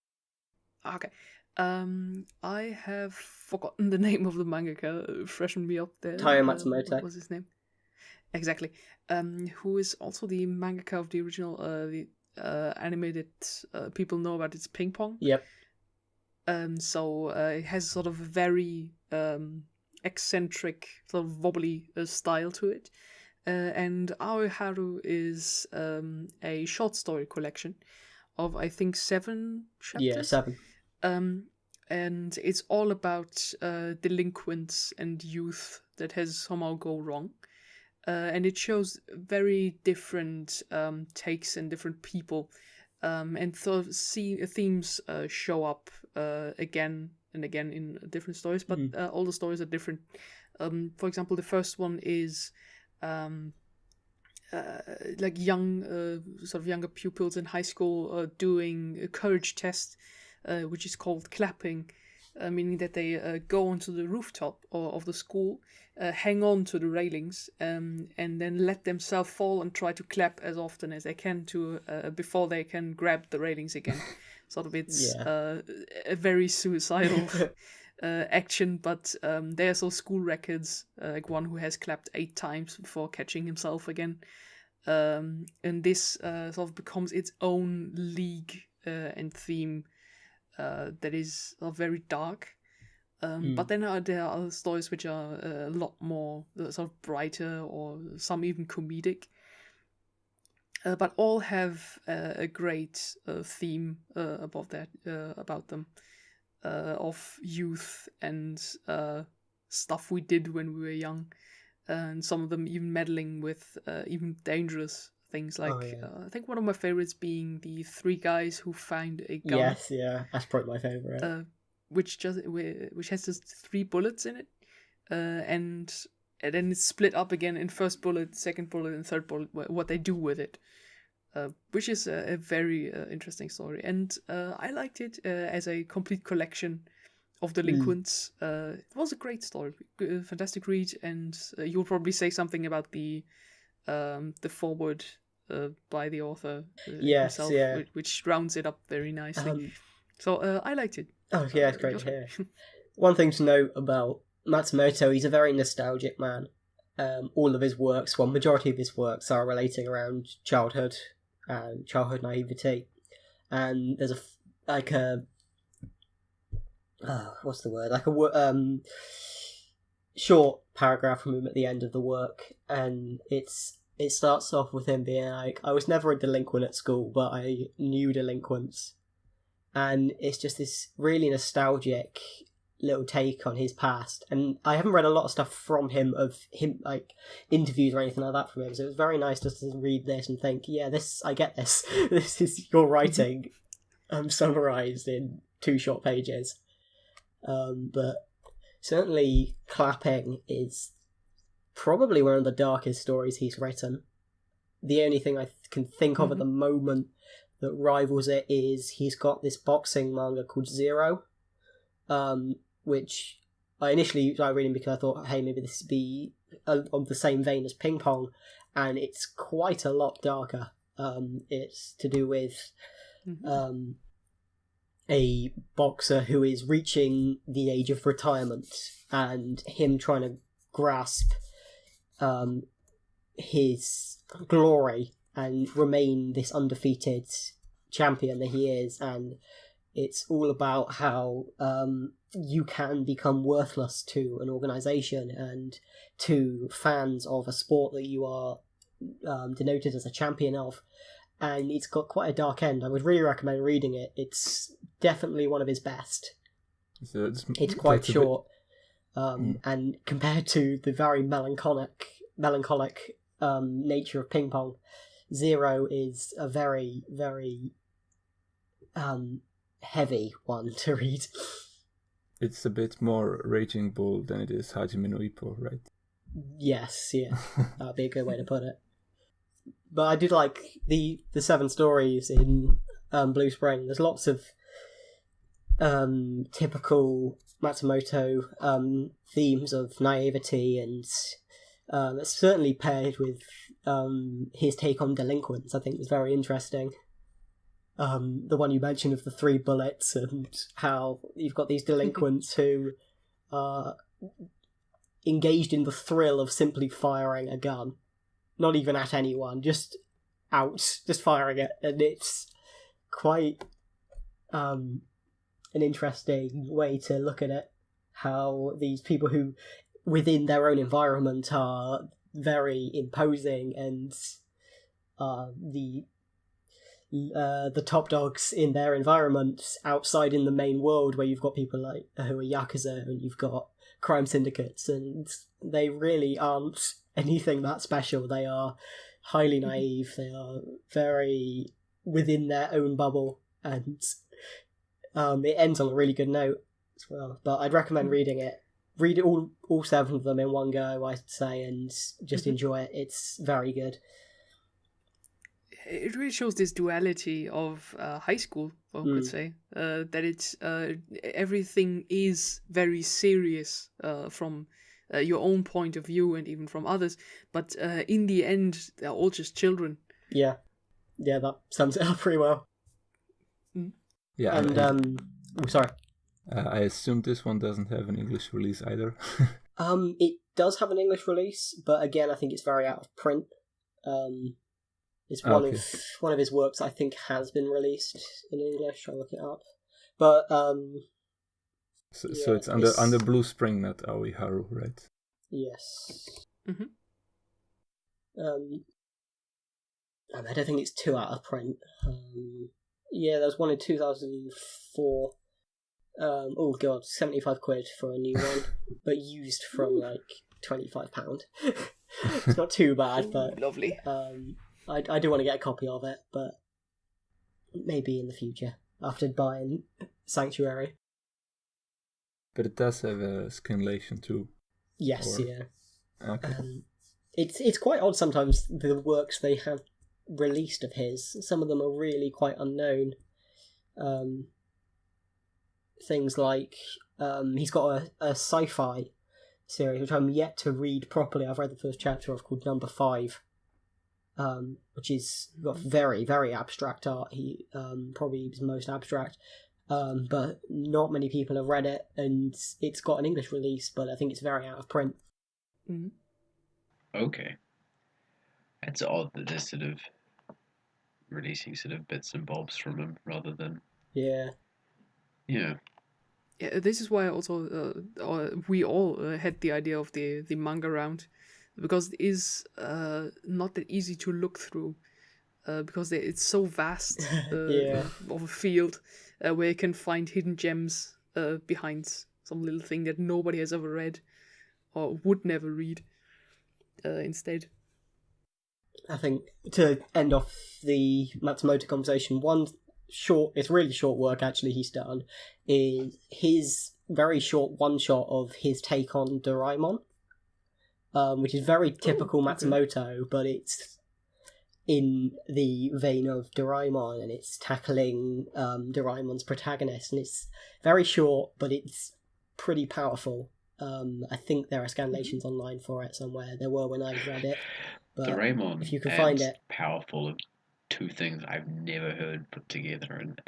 Okay. I have forgotten the name of the mangaka. Freshen me up there. Taiyo Matsumoto. What was his name? Exactly. Who is also the mangaka of the original the anime that people know about. It's Ping Pong. Yep. So it has sort of a very eccentric, sort of wobbly style to it. And Aoi Haru is a short story collection of, I think, 7 chapters. Yeah, 7. And it's all about delinquents and youth that has somehow go wrong. And it shows very different takes and different people. And themes show up again and again in different stories, but all the stories are different. For example, the first one is like young, sort of younger pupils in high school doing a courage test, which is called clapping, meaning that they go onto the rooftop of the school, hang on to the railings, and then let themselves fall and try to clap as often as they can to before they can grab the railings again. Sort of, it's a very suicidal action, but there's also school records, like one who has clapped 8 times before catching himself again. And this sort of becomes its own league and theme that is very dark. But then there are other stories which are a lot more sort of brighter, or some even comedic. But all have a great theme about them, of youth and stuff we did when we were young, and some of them even meddling with even dangerous things. Like I think one of my favorites being the 3 guys who find a gun. Yes, yeah, that's probably my favorite. Which has just 3 bullets in it, and then it's split up again in first bullet, second bullet, and third bullet. What they do with it, which is a very interesting story, and I liked it as a complete collection of delinquents. It was a great story, fantastic read, and you'll probably say something about the forward by the author Yes, himself, yeah. which rounds it up very nicely. So I liked it. Oh yeah, it's great to hear. One thing to note about Matsumoto, he's a very nostalgic man. All of his works, well, majority of his works are relating around childhood and childhood naivety. And there's what's the word? Short paragraph from him at the end of the work, and it starts off with him being like, I was never a delinquent at school, but I knew delinquents. And it's just this really nostalgic little take on his past. And I haven't read a lot of stuff from him, like interviews or anything like that from him, so it was very nice just to read this and think, yeah, I get this. This is your writing summarised in 2 short pages. But certainly Clapping is probably one of the darkest stories he's written. The only thing I can think of at the moment that rivals it is he's got this boxing manga called Zero, which I initially started reading because I thought, hey, maybe this would be of the same vein as Ping Pong, and it's quite a lot darker. It's to do with a boxer who is reaching the age of retirement and him trying to grasp his glory and remain this undefeated champion that he is. And it's all about how you can become worthless to an organisation and to fans of a sport that you are denoted as a champion of. And it's got quite a dark end. I would really recommend reading it. It's definitely one of his best. So it's quite short. And compared to the very melancholic nature of Ping Pong, Zero is a very, very heavy one to read. It's a bit more Raging Bull than it is Hajime no Ippo, right? Yes, yeah. That'd be a good way to put it. But I do like the 7 stories in Blue Spring. There's lots of typical Matsumoto themes of naivety, and it's certainly paired with his take on delinquents. I think was very interesting. The one you mentioned of the 3 bullets and how you've got these delinquents who are engaged in the thrill of simply firing a gun. Not even at anyone, just firing it. And it's quite an interesting way to look at it. How these people who, within their own environment, are very imposing, and the top dogs in their environment outside in the main world, where you've got people like who are Yakuza and you've got crime syndicates, and they really aren't anything that special. They are highly naive. They are very within their own bubble, and it ends on a really good note as well. But I'd recommend reading it. Read it all 7 of them in one go, I'd say, and just enjoy it. It's very good. It really shows this duality of high school, one could say, that it's everything is very serious from your own point of view and even from others, but in the end, they're all just children. Yeah, that sums it up pretty well. Yeah, and sorry. I assume this one doesn't have an English release either. It does have an English release, but again, I think it's very out of print. It's one of his works I think has been released in English. I'll look it up. But so it's under Blue Spring, not Aoi Haru, right? Yes. I don't think it's too out of print. There's one in 2004. Oh god, £75 for a new one, but used from like £25. It's not too bad, but lovely. I do want to get a copy of it, but maybe in the future after buying Sanctuary. But it does have a skinlation too. Yes, yeah. Okay. It's quite odd sometimes the works they have released of his. Some of them are really quite unknown. Things like he's got a sci-fi series which I'm yet to read properly. I've read the first chapter of, called Number 5. which is got very, very abstract art. He probably his most abstract. But not many people have read it, and it's got an English release, but I think it's very out of print. Mm-hmm. Okay. It's odd that they're sort of releasing sort of bits and bobs from him rather than... Yeah. Yeah. Yeah, this is why also we all had the idea of the manga round, because it is not that easy to look through, because it's so vast of a field where you can find hidden gems behind some little thing that nobody has ever read or would never read instead. I think to end off the Matsumoto conversation, it's really short work actually he's done, is his very short one-shot of his take on Doraemon, which is very typical Matsumoto, but it's in the vein of Doraemon, and it's tackling Doraemon's protagonist, and it's very short, but it's pretty powerful. I think there are scanlations online for it somewhere. There were when I read it. But Doraemon if you can and find it, powerful of two things I've never heard put together. And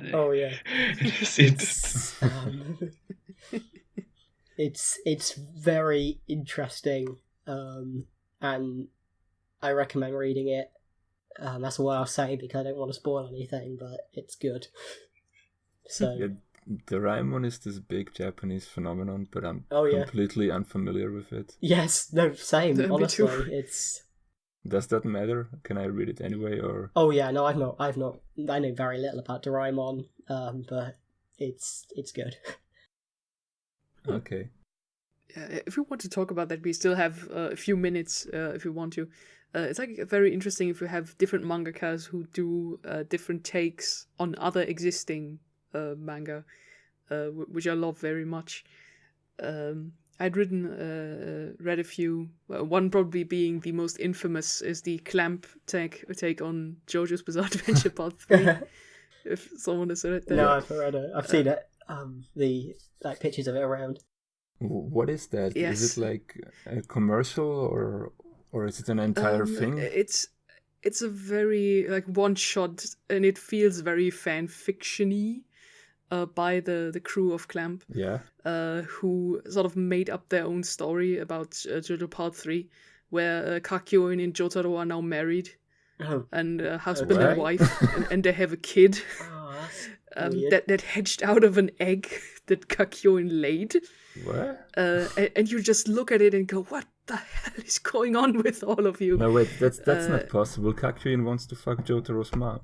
it's very interesting, and I recommend reading it. That's what I'll say because I don't want to spoil anything, but it's good. So yeah, Doraemon is this big Japanese phenomenon, but I'm completely unfamiliar with it. Yes, no, same. Honestly, it's. Does that matter? Can I read it anyway, or? Oh yeah, no, I've not. I know very little about Doraemon, but it's good. Okay. If you want to talk about that, we still have a few minutes if you want to. It's like very interesting if you have different mangakas who do different takes on other existing manga, which I love very much. I'd read a few. One probably being the most infamous is the Clamp take on JoJo's Bizarre Adventure Part 3. If someone has read that. No, I've read it. I've seen it. The pictures of it around. What is that? Yes. Is it like a commercial or is it an entire thing? It's a very one shot, and it feels very fan fiction-y. By the crew of Clamp, who sort of made up their own story about JoJo Part 3, where Kakyoin and Jotaro are now married, and husband and wife, and they have a kid that hatched out of an egg that Kakyoin laid. What? And you just look at it and go, what the hell is going on with all of you? No, wait, that's not possible. Kakyoin wants to fuck Jotaro's mom.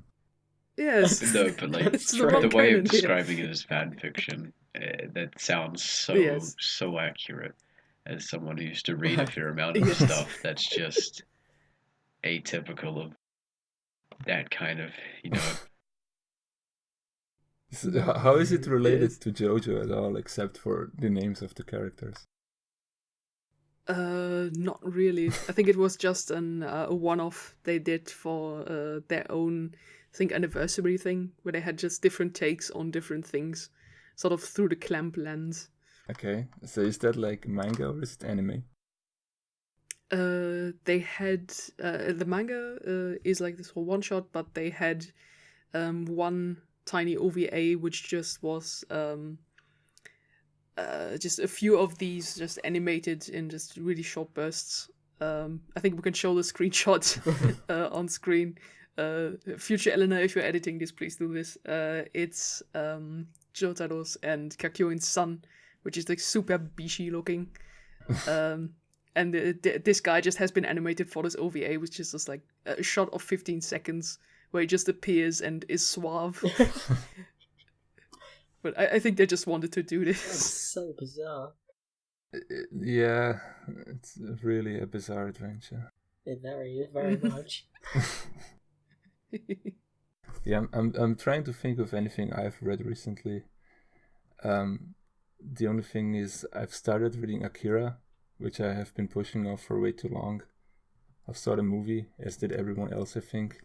Yes. No, but the way of describing it as fan fiction, that sounds so accurate. As someone who used to read a fair amount of stuff, that's just atypical of that kind of, So how is it related to JoJo at all, except for the names of the characters? Not really. I think it was just a one-off they did for their own, I think, anniversary thing, where they had just different takes on different things, sort of through the Clamp lens. Okay, so is that like manga or is it anime? They had the manga is like this whole one shot, but they had one tiny OVA which just was just a few of these just animated in just really short bursts. I think we can show the screenshot on screen. Future Eleanor, if you're editing this, please do this. It's Jotaro's and Kakyoin's son, which is like super bishi looking. And this guy just has been animated for this OVA, which is just like a shot of 15 seconds where he just appears and is suave. But I think they just wanted to do this. That's so bizarre. Yeah, it's really a bizarre adventure. Very, very much. Yeah, I'm trying to think of anything I've read recently. The only thing is I've started reading Akira, which I have been pushing off for way too long. I saw the movie, as did everyone else, I think,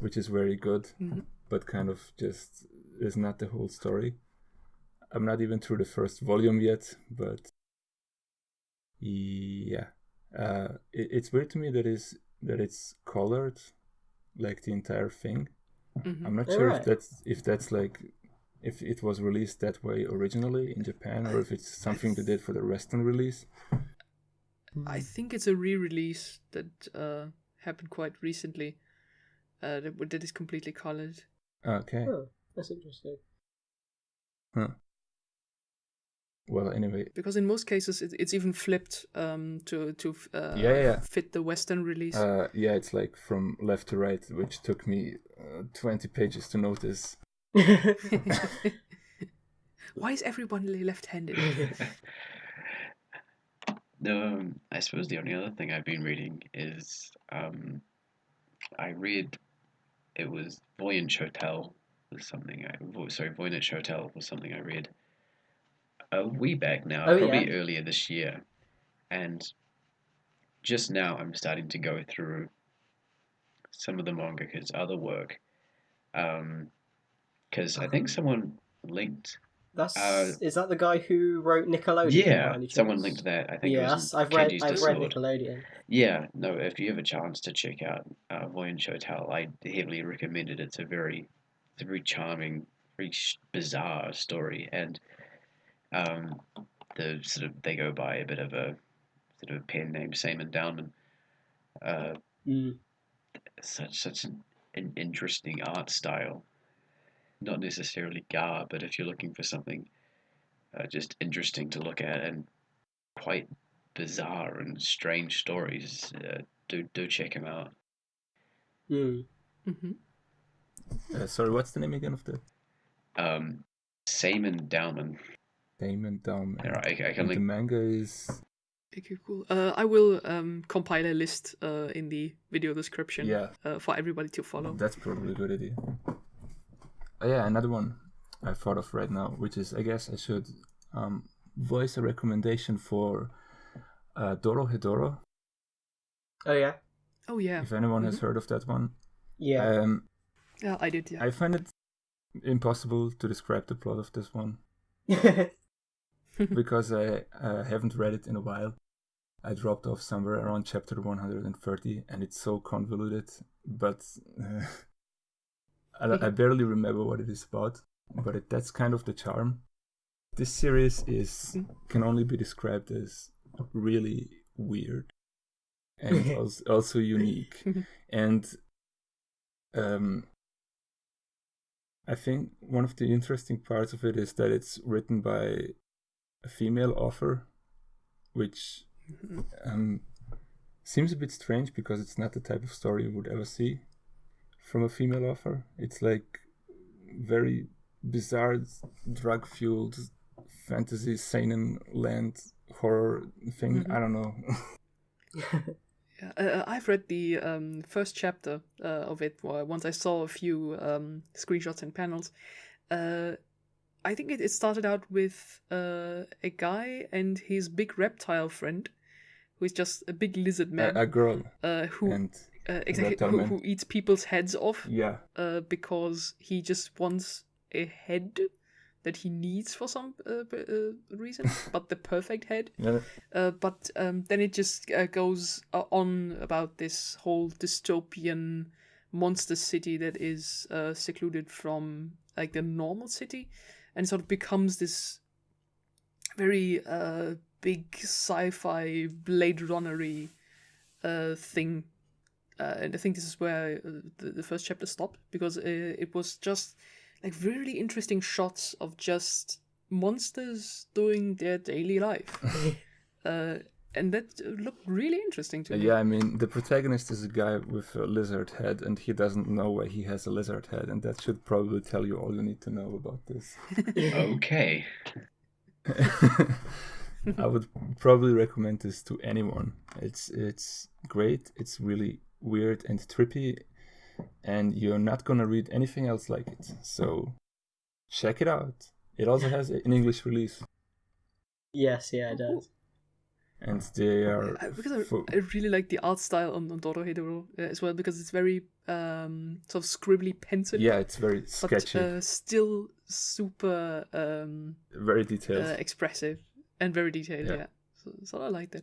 which is very good, but kind of just is not the whole story. I'm not even through the first volume yet, but yeah. It's weird to me that is that it's colored, like the entire thing. Mm-hmm. I'm not sure if that's like if it was released that way originally in Japan, or if it's something they did for the Western release. I think it's a re-release that happened quite recently. That is completely colored. Okay. Oh, that's interesting. Huh. Well, anyway. Because in most cases it's even flipped to fit the Western release. Yeah, it's like from left to right, which took me 20 pages to notice. Why is everyone left-handed? I suppose the only other thing I've been reading is I read it was Voynich Hotel was something Voynich Hotel was something I read a wee back now, probably earlier this year, and just now I'm starting to go through some of the mangaka's other work, because I think someone linked. Is that the guy who wrote Nickelodeon? Yeah, someone linked that. I think. Yes, I've read Nickelodeon. Yeah, no. If you have a chance to check out Voynich Hotel, I heavily recommend it. It's a very charming, very bizarre story, and they go by a bit of a sort of a pen name, Simon Downman. Such an interesting art style. Not necessarily gar, but if you're looking for something just interesting to look at and quite bizarre and strange stories, do check him out. Mm-hmm. Sorry, what's the name again of the? Simon Downman. Simon Downman. Yeah, I can link. The manga is. Okay, cool. I will compile a list in the video description. For everybody to follow. That's probably a good idea. Yeah, another one I thought of right now, which is I guess I should voice a recommendation for Dorohedoro. Oh yeah. Oh yeah. If anyone has heard of that one. Yeah. Yeah, I did. Yeah. I find it impossible to describe the plot of this one because I haven't read it in a while. I dropped off somewhere around chapter 130, and it's so convoluted, but I barely remember what it is about. But that's kind of the charm. This series can only be described as really weird and also unique. And I think one of the interesting parts of it is that it's written by a female author, which seems a bit strange because it's not the type of story you would ever see from a female author. It's like very bizarre, drug-fueled fantasy, seinen land horror thing. I don't know. I've read the first chapter of it once I saw a few screenshots and panels. I think it started out with a guy and his big reptile friend, who is just a big lizard man. A girl. Who eats people's heads off. Yeah. Because he just wants a head that he needs for some reason, but the perfect head. Yeah. But then it just goes on about this whole dystopian monster city that is secluded from like the normal city, and sort of becomes this very big sci-fi Blade Runner-y thing. And I think this is where the first chapter stopped, because it was just like really interesting shots of just monsters doing their daily life. And that looked really interesting to me. Yeah, I mean, the protagonist is a guy with a lizard head, and he doesn't know why he has a lizard head, and that should probably tell you all you need to know about this. Okay. I would probably recommend this to anyone. It's great. It's really weird and trippy, and you're not gonna read anything else like it. So check it out. It also has an English release. Yes, yeah, it does. And they are... Because I really like the art style on Dorohedoro as well, because it's very sort of scribbly pencil. Yeah, it's very sketchy. But still super... very detailed. Expressive and very detailed, yeah. So I like that.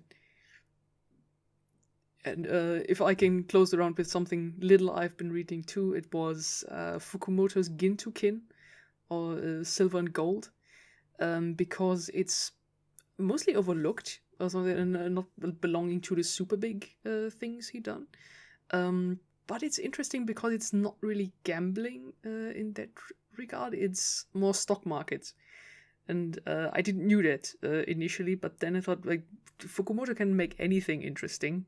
And if I can close the round with something little I've been reading too, it was Fukumoto's Gintokin, or Silver and Gold, because it's mostly overlooked, also not belonging to the super big things he done. But it's interesting because it's not really gambling in that regard. It's more stock markets. And I didn't knew that initially, but then I thought, like, Fukumoto can make anything interesting.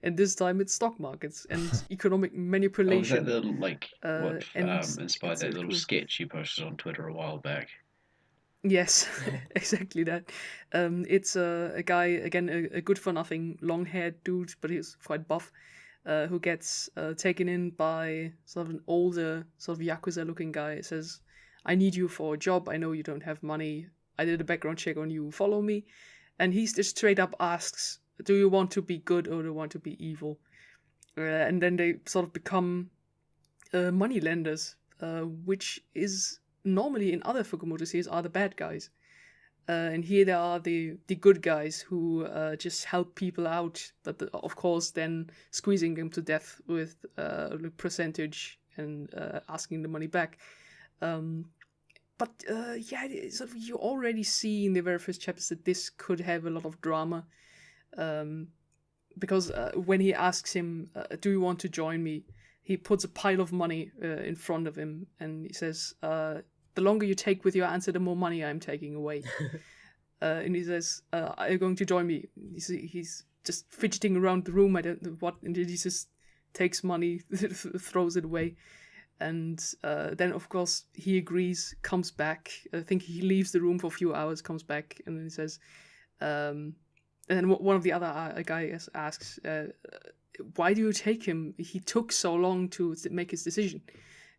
And this time it's stock markets and economic manipulation. Oh, was that what inspired that really little cool sketch you posted on Twitter a while back? Yes, exactly that. It's a guy, again, a good-for-nothing, long-haired dude, but he's quite buff, who gets taken in by sort of an older, sort of Yakuza-looking guy. It says, I need you for a job, I know you don't have money, I did a background check on you, follow me. And he just straight up asks, do you want to be good or do you want to be evil? And then they sort of become money lenders, which is normally in other Fukumoto series are the bad guys. And here they are the good guys who just help people out, but of course then squeezing them to death with a percentage and asking the money back. But sort of you already see in the very first chapters that this could have a lot of drama. Because when he asks him, do you want to join me? He puts a pile of money in front of him and he says, the longer you take with your answer, the more money I'm taking away. And he says, are you going to join me? He's just fidgeting around the room, I don't know what, and he just takes money, throws it away. And then, of course, he agrees, comes back. I think he leaves the room for a few hours, comes back, and then he says, and then one of the other guys asks, why do you take him? He took so long to make his decision.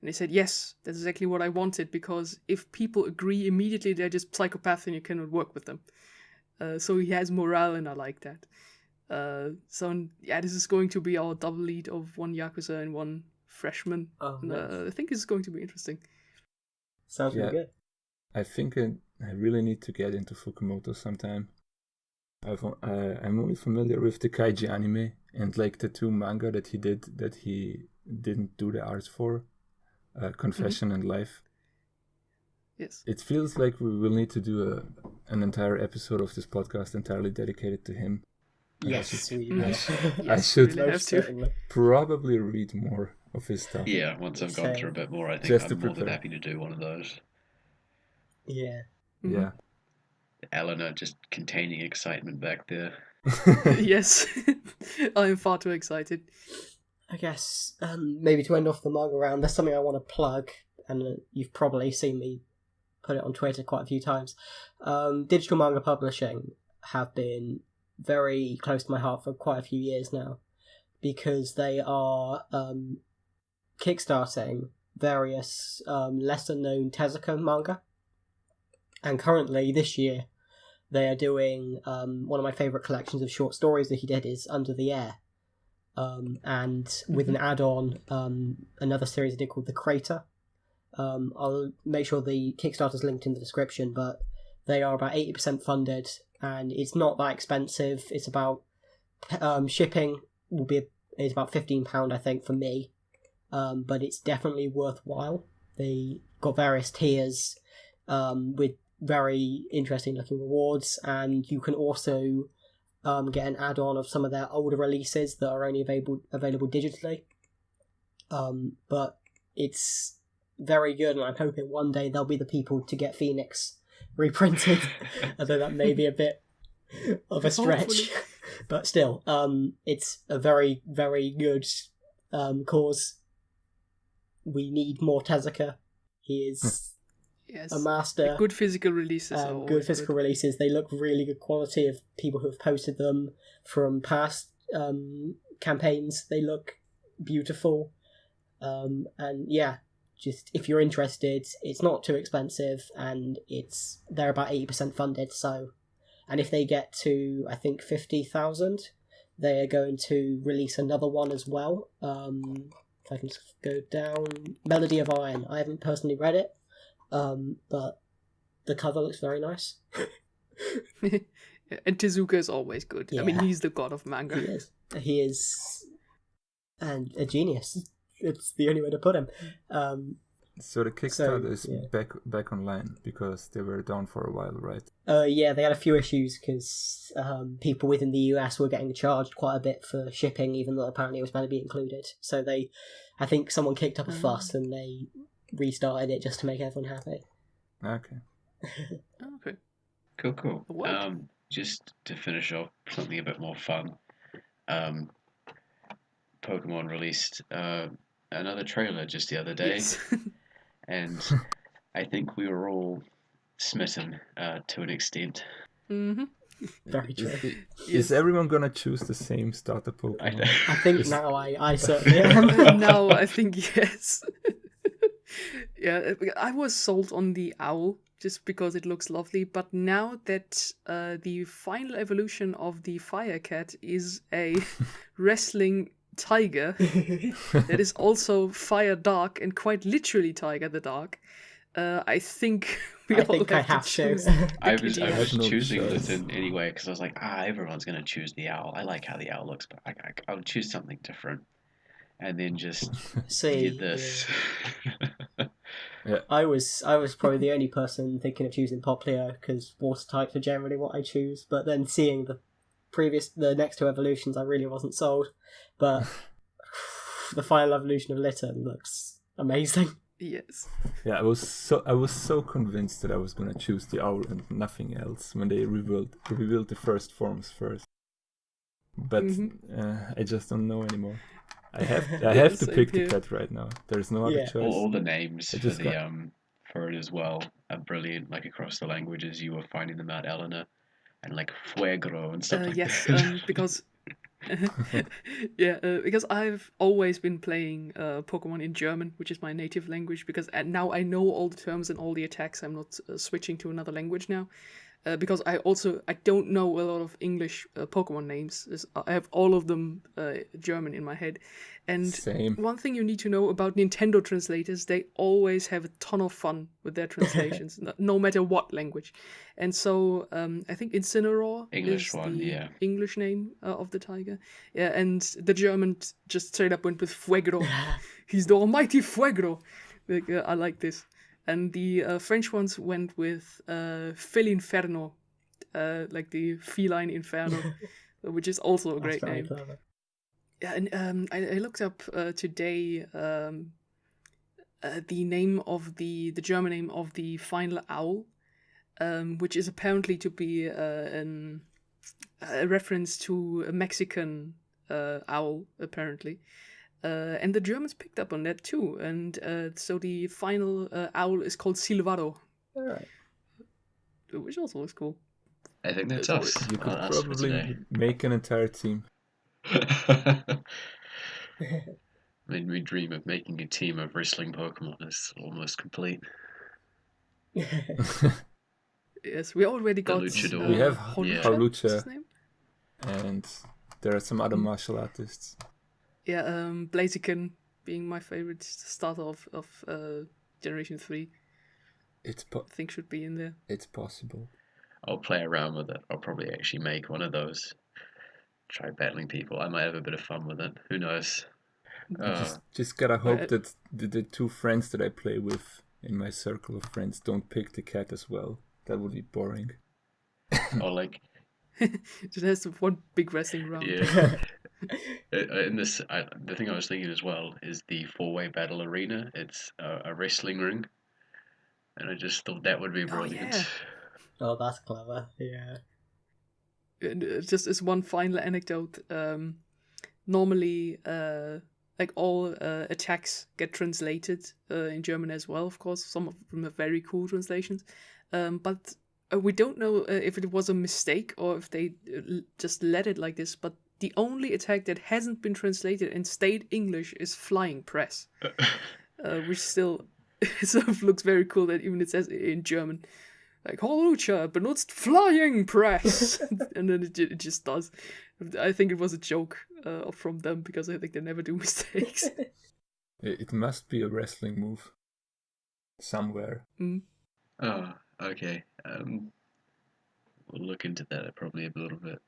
And he said, yes, that's exactly what I wanted, because if people agree immediately, they're just psychopaths and you cannot work with them. So he has morale, and I like that. So, yeah, this is going to be our double lead of one Yakuza and one freshman. Oh, nice. I think it's going to be interesting. Sounds really good. I think I really need to get into Fukumoto sometime. I'm only familiar with the Kaiji anime and like the 2 manga that he did that he didn't do the art for, Confession and Life. Yes. It feels like we will need to do an entire episode of this podcast entirely dedicated to him. Yes, I should really probably read more of his stuff. Yeah, once I've gone through a bit more, I think Just I'm more than prepare. happy to do one of those. Yeah. Yeah. Eleanor just containing excitement back there. Yes, I'm far too excited. I guess maybe to end off the manga round, there's something I want to plug, and you've probably seen me put it on Twitter quite a few times. Digital manga publishing have been very close to my heart for quite a few years now, because they are kickstarting various lesser known Tezuka manga, and currently this year they are doing one of my favourite collections of short stories that he did is Under the Air, and with an add-on, another series he did called The Crater. I'll make sure the Kickstarter's linked in the description, but they are about 80% funded, and it's not that expensive. It's about shipping is about £15, I think, for me, but it's definitely worthwhile. They got various tiers with very interesting looking rewards, and you can also get an add-on of some of their older releases that are only available digitally. But it's very good, and I'm hoping one day they'll be the people to get Phoenix reprinted, although that may be a bit of a stretch. But still, it's a very, very good cause. We need more Tezuka. He is a master. Good physical releases. Good physical releases. They look really good quality of people who have posted them from past campaigns. They look beautiful. And yeah, just if you're interested, it's not too expensive, and they're about 80% funded. So, and if they get to, I think, 50,000, they are going to release another one as well. If I can just go down, Melody of Iron. I haven't personally read it, but the cover looks very nice. And Tezuka is always good. I mean, Yeah. he's the god of manga. He is. He is a genius. It's the only way to put him. So the Kickstarter is back online because they were down for a while, right? Yeah, they had a few issues because people within the US were getting charged quite a bit for shipping, even though apparently it was meant to be included. So I think someone kicked up a fuss and they restarted it just to make everyone happy. Okay. Okay. Cool. Just to finish off, something a bit more fun. Pokemon released another trailer just the other day, Yes. and I think we were all smitten to an extent. Mm-hmm. Very true. Is everyone gonna choose the same starter Pokemon? I think now I certainly am. Now I think yes. Yeah, I was sold on the owl just because it looks lovely, but now that the final evolution of the Fire Cat is a wrestling tiger that is also Fire Dark and quite literally Tiger the Dark, I think we all think I have have to to. choose. I was no choosing choice. Litten anyway because I was like, everyone's gonna choose the owl. I like how the owl looks, but I'll choose something different. And then just See, this. Yeah. I was probably the only person thinking of choosing Poplio because water types are generally what I choose. But then seeing the next two evolutions, I really wasn't sold. But the final evolution of Litten looks amazing. Yes. Yeah, I was so convinced that I was gonna choose the owl and nothing else when they revealed the first forms first. But I just don't know anymore. I have to pick the cat right now. There's no other choice. All the names for it as well are brilliant. Like across the languages, you were finding them out, Eleanor, and like Fuegro and stuff like yes, that. because because I've always been playing Pokemon in German, which is my native language. Because now I know all the terms and all the attacks. I'm not switching to another language now. Because I don't know a lot of English Pokemon names. I have all of them German in my head. And Same. One thing you need to know about Nintendo translators, they always have a ton of fun with their translations, no matter what language. And so I think Incineroar English is the yeah. English name of the tiger. Yeah, and the German just straight up went with Fuegro. He's the almighty Fuegro. I like this. And the French ones went with Felinferno, like the feline inferno, which is also a great name. Clever. Yeah, and I looked up today the name of the German name of the final owl, which is apparently to be a reference to a Mexican owl, apparently. And the Germans picked up on that too, and so the final owl is called Silvaro. All right. Which also looks cool. I think that's us. You could Us for probably today. make an entire team. Made me dream of making a team of wrestling Pokemon. It's almost complete. Yes, we already got Luchador. We have Homunculus, what's his Halucha, name? and there are some other martial artists. Yeah, Blaziken being my favorite starter of Generation 3. I think should be in there. It's possible. I'll play around with it. I'll probably actually make one of those. Try battling people. I might have a bit of fun with it. Who knows? Just gotta hope that the two friends that I play with in my circle of friends don't pick the cat as well. That would be boring. Or like... Just has one big wrestling round. Yeah. The thing I was thinking as well is the 4-way battle arena. It's a wrestling ring, and I just thought that would be brilliant. Yeah. Oh, that's clever. Yeah. And just as one final anecdote, normally like all attacks get translated in German as well. Of course, some of them are very cool translations, but we don't know if it was a mistake or if they just let it like this. But the only attack that hasn't been translated and stayed English is Flying Press, which still sort of looks very cool that even it says in German, like Holucha benutzt Flying Press, and then it just does. I think it was a joke from them because I think they never do mistakes. It must be a wrestling move somewhere. Oh, okay. we'll look into that probably a little bit.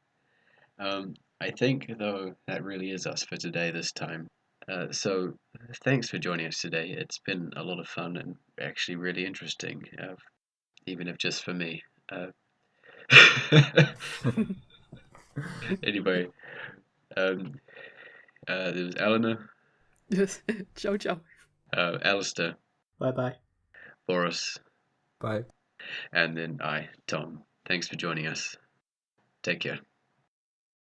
I think, though, that really is us for today this time. So thanks for joining us today. It's been a lot of fun and actually really interesting, even if just for me. Anyway, there was Eleanor, Yes. Ciao, ciao. Alistair, Bye-bye. Boris, Bye. and then I, Tom. Thanks for joining us. Take care.